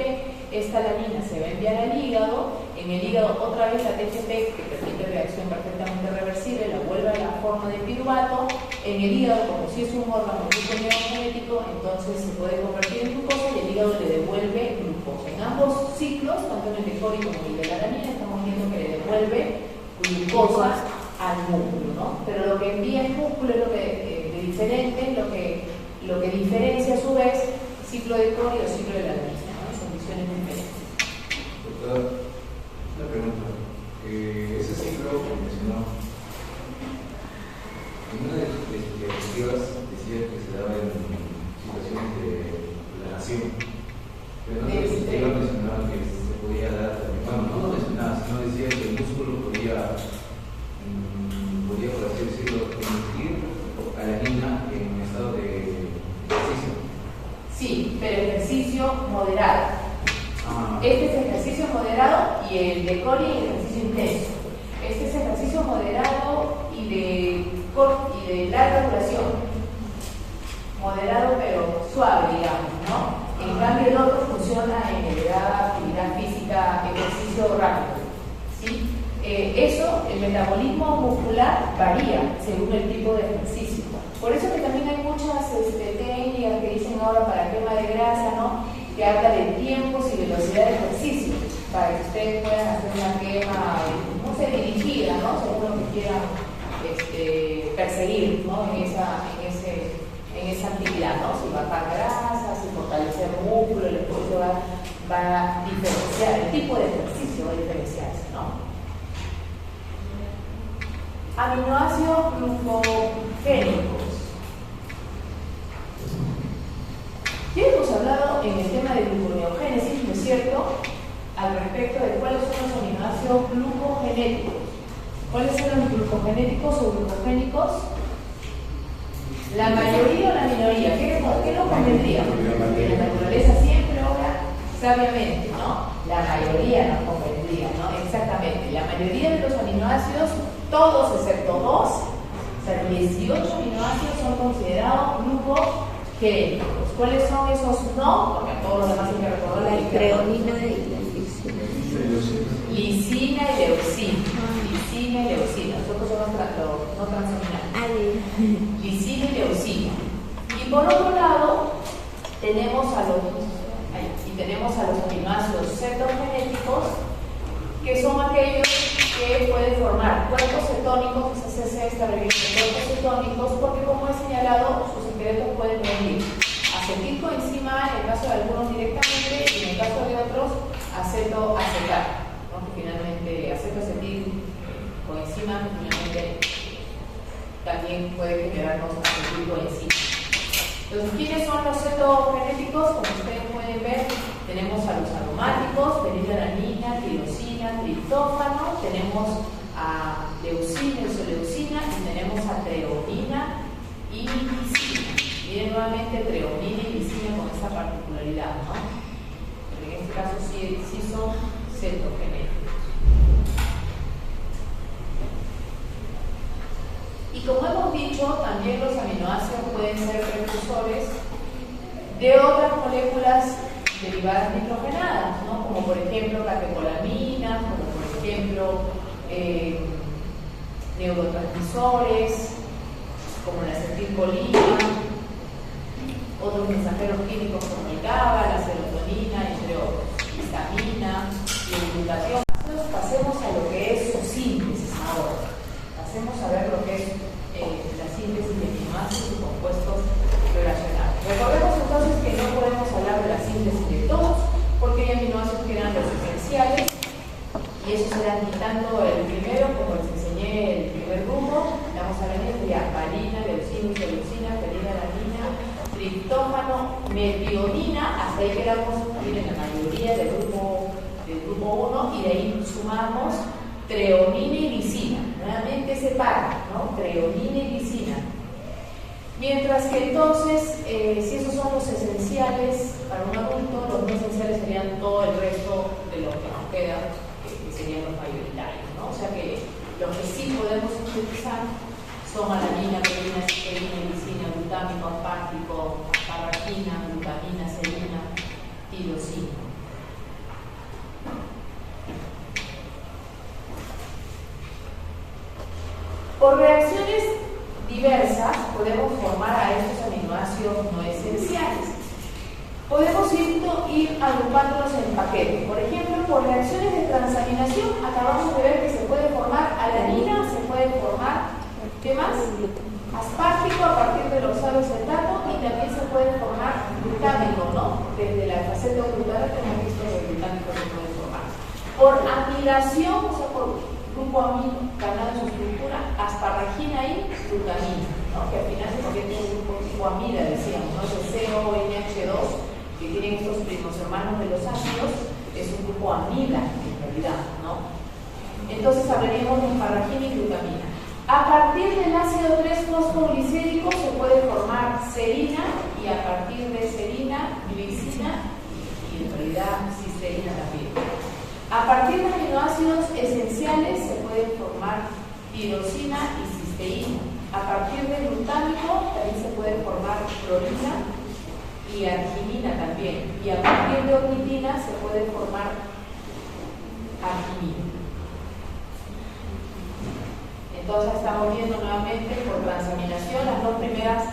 Esta alanina se va a enviar al hígado, en el hígado otra vez la TGP, que permite reacción perfectamente reversible, la vuelve a la forma de piruvato. En el hígado, como si es un órgano gluconeogenético, entonces se puede convertir en glucosa y el hígado le devuelve glucosa. En ambos ciclos, tanto en el de Cori como en el de la alanina, estamos viendo que le devuelve glucosa al músculo, ¿no? Pero lo que envía el músculo es lo que de diferente, lo que diferencia a su vez el ciclo de Cori y el ciclo de la alanina, ¿no? Son visiones diferentes. Doctora, una pregunta. Ese ciclo que mencionó, en una de sus diapositivas decía que se daba en situaciones de relajación, pero no iba a mencionar que se podía dar, bueno, no lo mencionaba, sino decía que el músculo podía, por así decirlo, emitir alanina en un estado de ejercicio. Sí, pero ejercicio moderado. Este es ejercicio moderado y el de Cori es ejercicio intenso. Este es ejercicio moderado y de larga duración. Moderado pero suave, digamos, ¿no? En cambio el otro funciona en elevada actividad física, ejercicio rápido, ¿sí? El metabolismo muscular varía según el tipo de ejercicio. Por eso que también hay muchas técnicas que dicen ahora para quema de grasa, ¿no? Que habla de tiempos y velocidad de ejercicio, para que ustedes puedan hacer una quema, no sé, dirigida, ¿no? Según lo que quieran perseguir, ¿no? En esa actividad, ¿no? Si bajar grasa, si fortalecer músculo, el esfuerzo va a diferenciar, el tipo de ejercicio va a diferenciarse, ¿no? Aminoácidos glucogénicos. Ya hemos hablado en el tema de gluconeogénesis, ¿no es cierto?, al respecto de cuáles son los aminoácidos glucogenéticos. ¿Cuáles son los glucogenéticos o glucogénicos? ¿La mayoría o la minoría? ¿Qué nos convendría? Porque la naturaleza siempre obra sabiamente, ¿no? La mayoría nos convendría, ¿no? Exactamente. La mayoría de los aminoácidos, todos excepto 2, o sea, 18 aminoácidos son considerados glucogénicos. ¿Cuáles son esos no? Porque a todos los demás hay que recordar La creonina y la lisina. Lisina y leucina. Lisina y leucina. Nosotros somos no transaminales. Lisina y leucina. Y por otro lado, tenemos a los aminoácidos cetogenéticos, que son aquellos que pueden formar cuerpos cetónicos, se establecen cuerpos cetónicos, porque como he señalado, sus secretos pueden venir acetilcoenzima en el caso de algunos directamente y en el caso de otros acetoacetal, ¿no? Que finalmente acetoacetilcoenzima finalmente también puede generarnos acetilcoenzima. Entonces, ¿quiénes son los cetogenéticos? Como ustedes pueden ver, tenemos a los aromáticos, fenilalanina, tirosina, triptófano, tenemos a leucina, isoleucina y tenemos a treonina y lisina. Miren nuevamente treonina y lisina leucina con esta particularidad, ¿no? En este caso sí son cetogenéticos. Y como hemos dicho, también los aminoácidos pueden ser precursores de otras moléculas derivadas nitrogenadas, ¿no? Como por ejemplo catecolaminas, como por ejemplo neurotransmisores, como la acetilcolina, otros mensajeros químicos como el GABA, la serotonina, entre otros, histamina y el glutatión. Entonces pasemos a lo que es su síntesis ahora. Pasemos a ver lo que es la síntesis de aminoácidos y compuestos relacionados. Recordemos entonces que no podemos hablar de la síntesis de todos, porque hay aminoácidos que eran los esenciales, y esos se dan quitando el primero, como les enseñé el primer grupo. Vamos a venir de valina, leucina, isoleucina, ferina, alanina, triptófano, metionina, hasta ahí quedamos en la mayoría del grupo 1, y de ahí sumamos treonina y lisina. Nuevamente se para, ¿no? Treonina y lisina. Mientras que entonces, si esos son los esenciales para un adulto, los no esenciales serían todo el resto de lo que nos queda, que serían los mayoritarios, ¿no? O sea que los que sí podemos utilizar son alanina, purina, cisteína, lisina, glutámico, aspartico, asparagina, glutamina, serina, tirosina. Por reacciones diversas podemos formar a estos aminoácidos no esenciales. Podemos ir agrupándolos en paquetes. Por ejemplo, por reacciones de transaminación acabamos de ver que se puede formar alanina, se puede formar, ¿qué más? Aspartico a partir del oxaloacetato, y también se puede formar glutámico, ¿no? Desde la faceta glutarato hemos visto que el glutámico se puede formar. Por amilación, o sea, por grupo amino, cambiando su estructura, asparagina y glutamina, ¿no? Que al final se convierte en un grupo tipo amida, decíamos, ¿no? Ese CONH2, que tienen estos primos hermanos de los ácidos, es un grupo amida en realidad, ¿no? Entonces hablaríamos de asparagina y glutamina. A partir del ácido 3-fosfoglicérico se puede formar serina, y a partir de serina, glicina, y en realidad cisteína también. A partir de aminoácidos esenciales se pueden formar tirosina y cisteína. A partir de glutámico también se puede formar clorina y arginina también. Y a partir de ornitina se puede formar arginina. Entonces estamos viendo nuevamente por transaminación las dos primeras,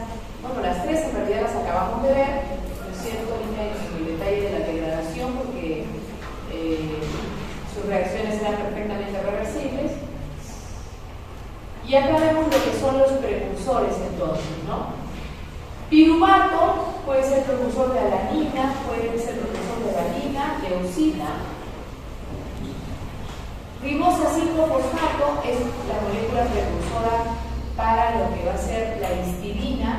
bueno, las tres en realidad las acabamos de ver, no es cierto, el detalle de la degradación, porque sus reacciones eran perfectamente reversibles. Y acá vemos lo que son los precursores entonces, ¿no? Piruvato puede ser precursor de alanina, puede ser precursor de valina, leucina. Ribosa 5-fosfato es la molécula precursora para lo que va a ser la histidina.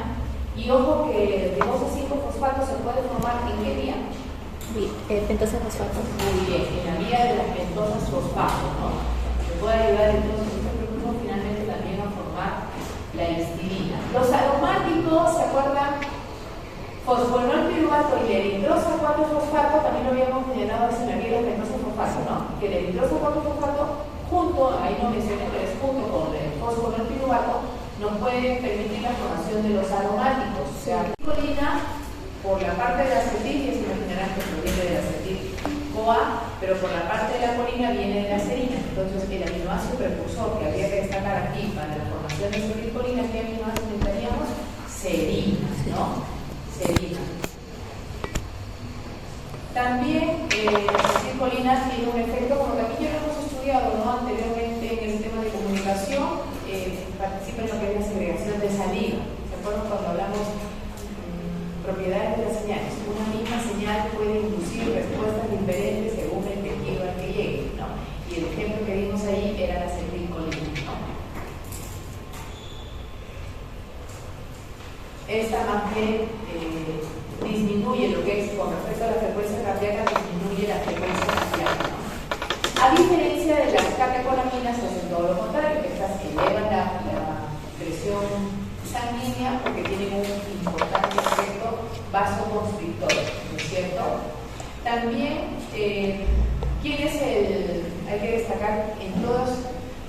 Y ojo que el ribosa 5-fosfato se puede formar ¿en qué vía? Pentosa fosfato. Muy bien, en la vía de las pentosas fosfato, ¿no? Se puede ayudar entonces este precursor finalmente también a formar la histidina. Los aromáticos, ¿se acuerdan? Fosfonol piruvato y eritrosa 4-fosfato, también lo habíamos generado en la vía de pentosa fosfato, ¿no? Que el eritrosa 4-fosfato junto, ahí no mencioné, pero es junto con el fosfonol piruvato, nos puede permitir la formación de los aromáticos. O sea, la colina por la parte de la acetil, y se imaginarán que proviene de la acetil-CoA, pero por la parte de la colina viene de la serina. Entonces, el aminoácido precursor que habría que destacar aquí para la formación de acetilcolina, ¿qué aminoácido necesitaríamos? Serina, ¿no? Serina. También la acetilcolina tiene un efecto, como también ya lo hemos estudiado, ¿no? Anteriormente en el tema de comunicación, participa en lo que es la segregación de saliva. ¿Se acuerdan cuando hablamos propiedades de las señales? Una misma señal puede inducir respuestas diferentes según el tejido al que llegue, ¿no? Y el ejemplo que vimos ahí era la acetilcolina, ¿no? Esta más bien disminuye lo que es, con respecto a la frecuencia cardíaca, disminuye la frecuencia cardíaca, ¿no? A diferencia de las catecolaminas, hacen todo lo contrario, que estas elevan la presión sanguínea porque tienen un importante efecto vasoconstrictor, ¿no es cierto? También, ¿quién es hay que destacar en todos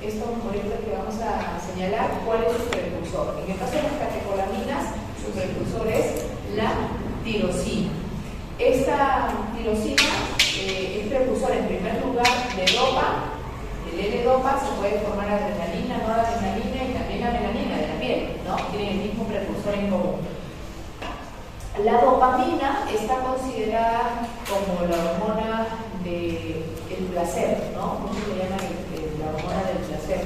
estos moléculas que vamos a señalar cuál es su precursor? En el caso de las catecolaminas, su precursor es la tirosina. Esta tirosina es precursor en primer lugar de dopa. El L-dopa se puede formar adrenalina, noradrenalina y también adrenalina de la piel, ¿no? Tienen el mismo precursor en común. La dopamina está considerada como la hormona del placer, ¿no? ¿Cómo se llama la hormona del placer?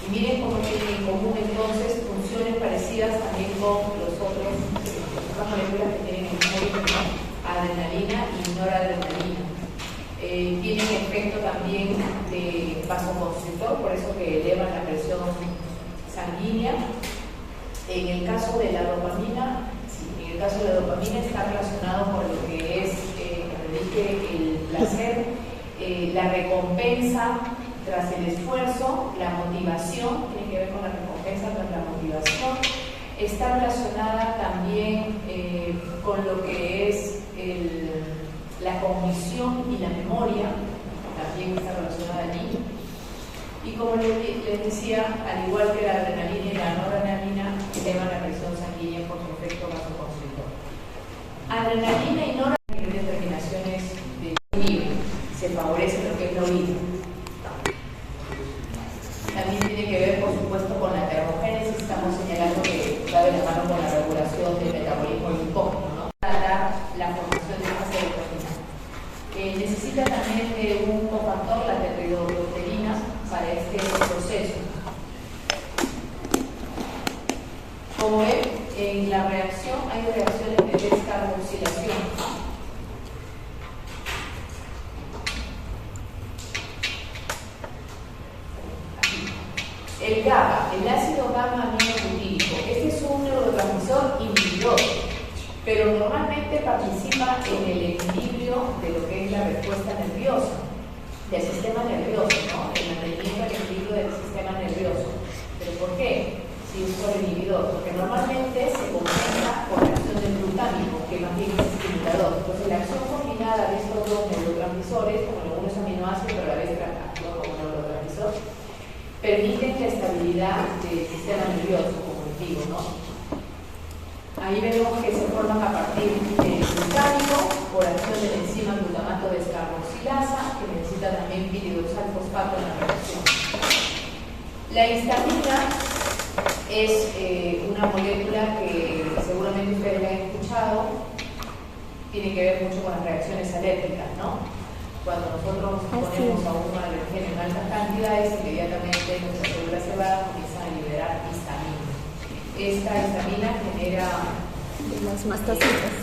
Y miren cómo tienen en común entonces funciones parecidas también con las moléculas que tienen el mismo origen, ¿no? Adrenalina y noradrenalina. Tienen efecto también de vasoconstrictor, por eso que elevan la presión sanguínea. En el caso de la dopamina, está relacionado con lo que es, como dije, el placer, la recompensa tras el esfuerzo, la motivación, tiene que ver con la recompensa tras la motivación. Está relacionada también con lo que es la cognición y la memoria, también está relacionada allí. Y como les decía, al igual que la adrenalina y la noradrenalina, elevan la presión sanguínea por su efecto vasoconstrictor. Adrenalina y noradrenalina tienen determinaciones de oído, se favorece lo que es la oído. También tiene que ver, por supuesto, con la termogénesis. Estamos señalando que va de la mano con la regulación del metabolismo glucógeno, ¿no? Para dar la formación de esta serotonina. Necesita también de un cofactor, la tetrodotoxina, para este proceso. Como ven, en la reacción hay reacciones de descarboxilación. El GABA, el ácido gamma-aminobutírico, este es un neurotransmisor inhibidor, pero normalmente participa en el equilibrio de lo que es la respuesta nerviosa, del sistema nervioso, ¿no? El mantenimiento del equilibrio del sistema nervioso. ¿Pero por qué? Si es por inhibidor, porque normalmente se combina con la acción del glutámico, que más bien es estimulador. Entonces la acción combinada de estos dos neurotransmisores, como algunos aminoácidos, pero a la vez actúan como neurotransmisor, permiten la estabilidad del sistema nervioso, como les digo, ¿no? Ahí vemos que se forman a partir del glutámico por acción de la enzima glutamato descarboxilasa, que necesita también piridoxal fosfato en la reacción. La histamina es una molécula que seguramente ustedes la han escuchado, tiene que ver mucho con las reacciones alérgicas, ¿no? Cuando nosotros ponemos a un alergeno en altas cantidades, inmediatamente nuestras células cebadas comienzan a liberar histamina. Esta histamina genera las mastocitas.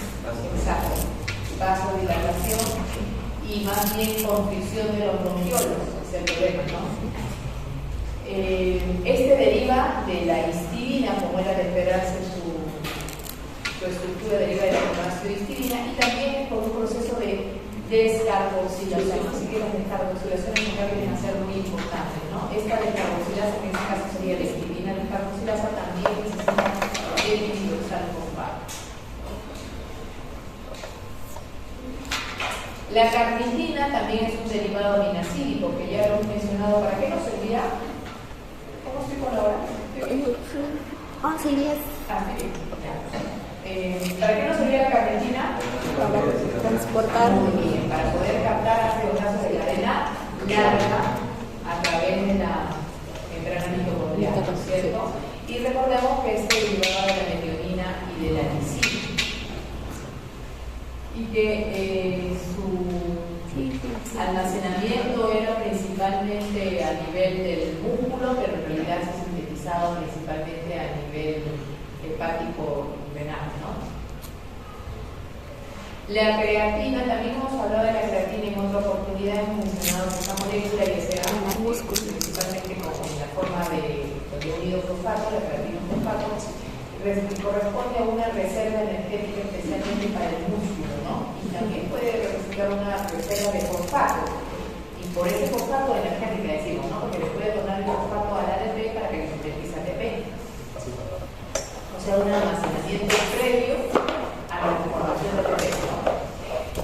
Exacto. Vasodilatación y más bien constricción de los bronquiolos, es el problema, ¿no? Este deriva de la histidina, como era de esperarse su estructura deriva de la formación de histidina, y también por un proceso de descarboxilación. Así que las descarboxilaciones nunca vienen a ser muy importantes, ¿no? Esta descarboxilasa, en este caso sería la histidina descarboxilasa, también necesita el piridoxal fosfato. La carnitina también es un derivado aminacídico, que ya lo hemos mencionado. ¿Para qué nos servirá? ¿Cómo estoy con la hora? 11 y 10. ¿Para qué nos servía la carnitina? Para transportar. Muy bien, para poder captar ácidos grasos de cadena larga a través de la membrana mitocondrial, ¿no es cierto? Y recordemos que es derivado de la metionina y de la lisina. Y que su almacenamiento era principalmente a nivel del músculo, pero en realidad se ha sintetizado principalmente a nivel hepático renal, ¿no? La creatina, también hemos hablado de la creatina en otra oportunidad, hemos mencionado esta molécula y ese principalmente con la forma de unido fosfato, la creatina fosfato, corresponde a una reserva energética especialmente para el músculo, ¿no? Y también puede representar una reserva de fosfato, y por ese fosfato energética decimos, ¿no? Porque le puede donar el fosfato al ADP para que sintetice ATP. O sea, un almacenamiento previo a la formación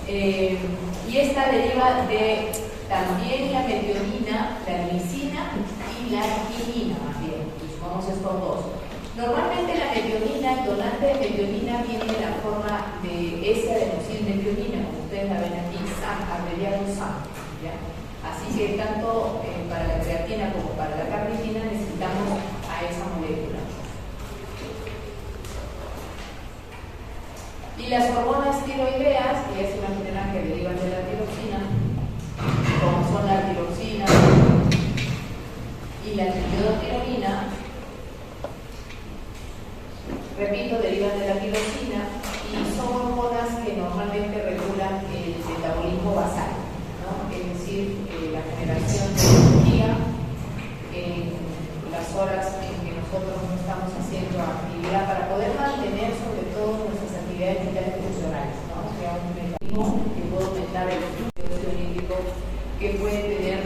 Y esta deriva de también la metionina, la glicina y la quinina, más bien, sumamos estos dos. Normalmente la metionina, el donante de metionina viene en la forma de S-adenosilmetionina, como ustedes la ven aquí, SAM, abreviado SAM, ¿ya? Así que tanto para la creatina como para la carnitina necesitamos a esa molécula. Y las hormonas tiroideas, que ya se imaginarán que derivan de la tiroxina, como son la tiroxina y la triiodotironina, repito, derivan de la tiroxina y son hormonas que normalmente regulan el metabolismo basal, ¿no? Es decir, la generación de energía en las horas en que nosotros no estamos haciendo actividad para poder mantener sobre todo nuestras actividades vitales funcionales, ¿no? O sea, un mecanismo que puede aumentar el flujo hidrínico, que puede tener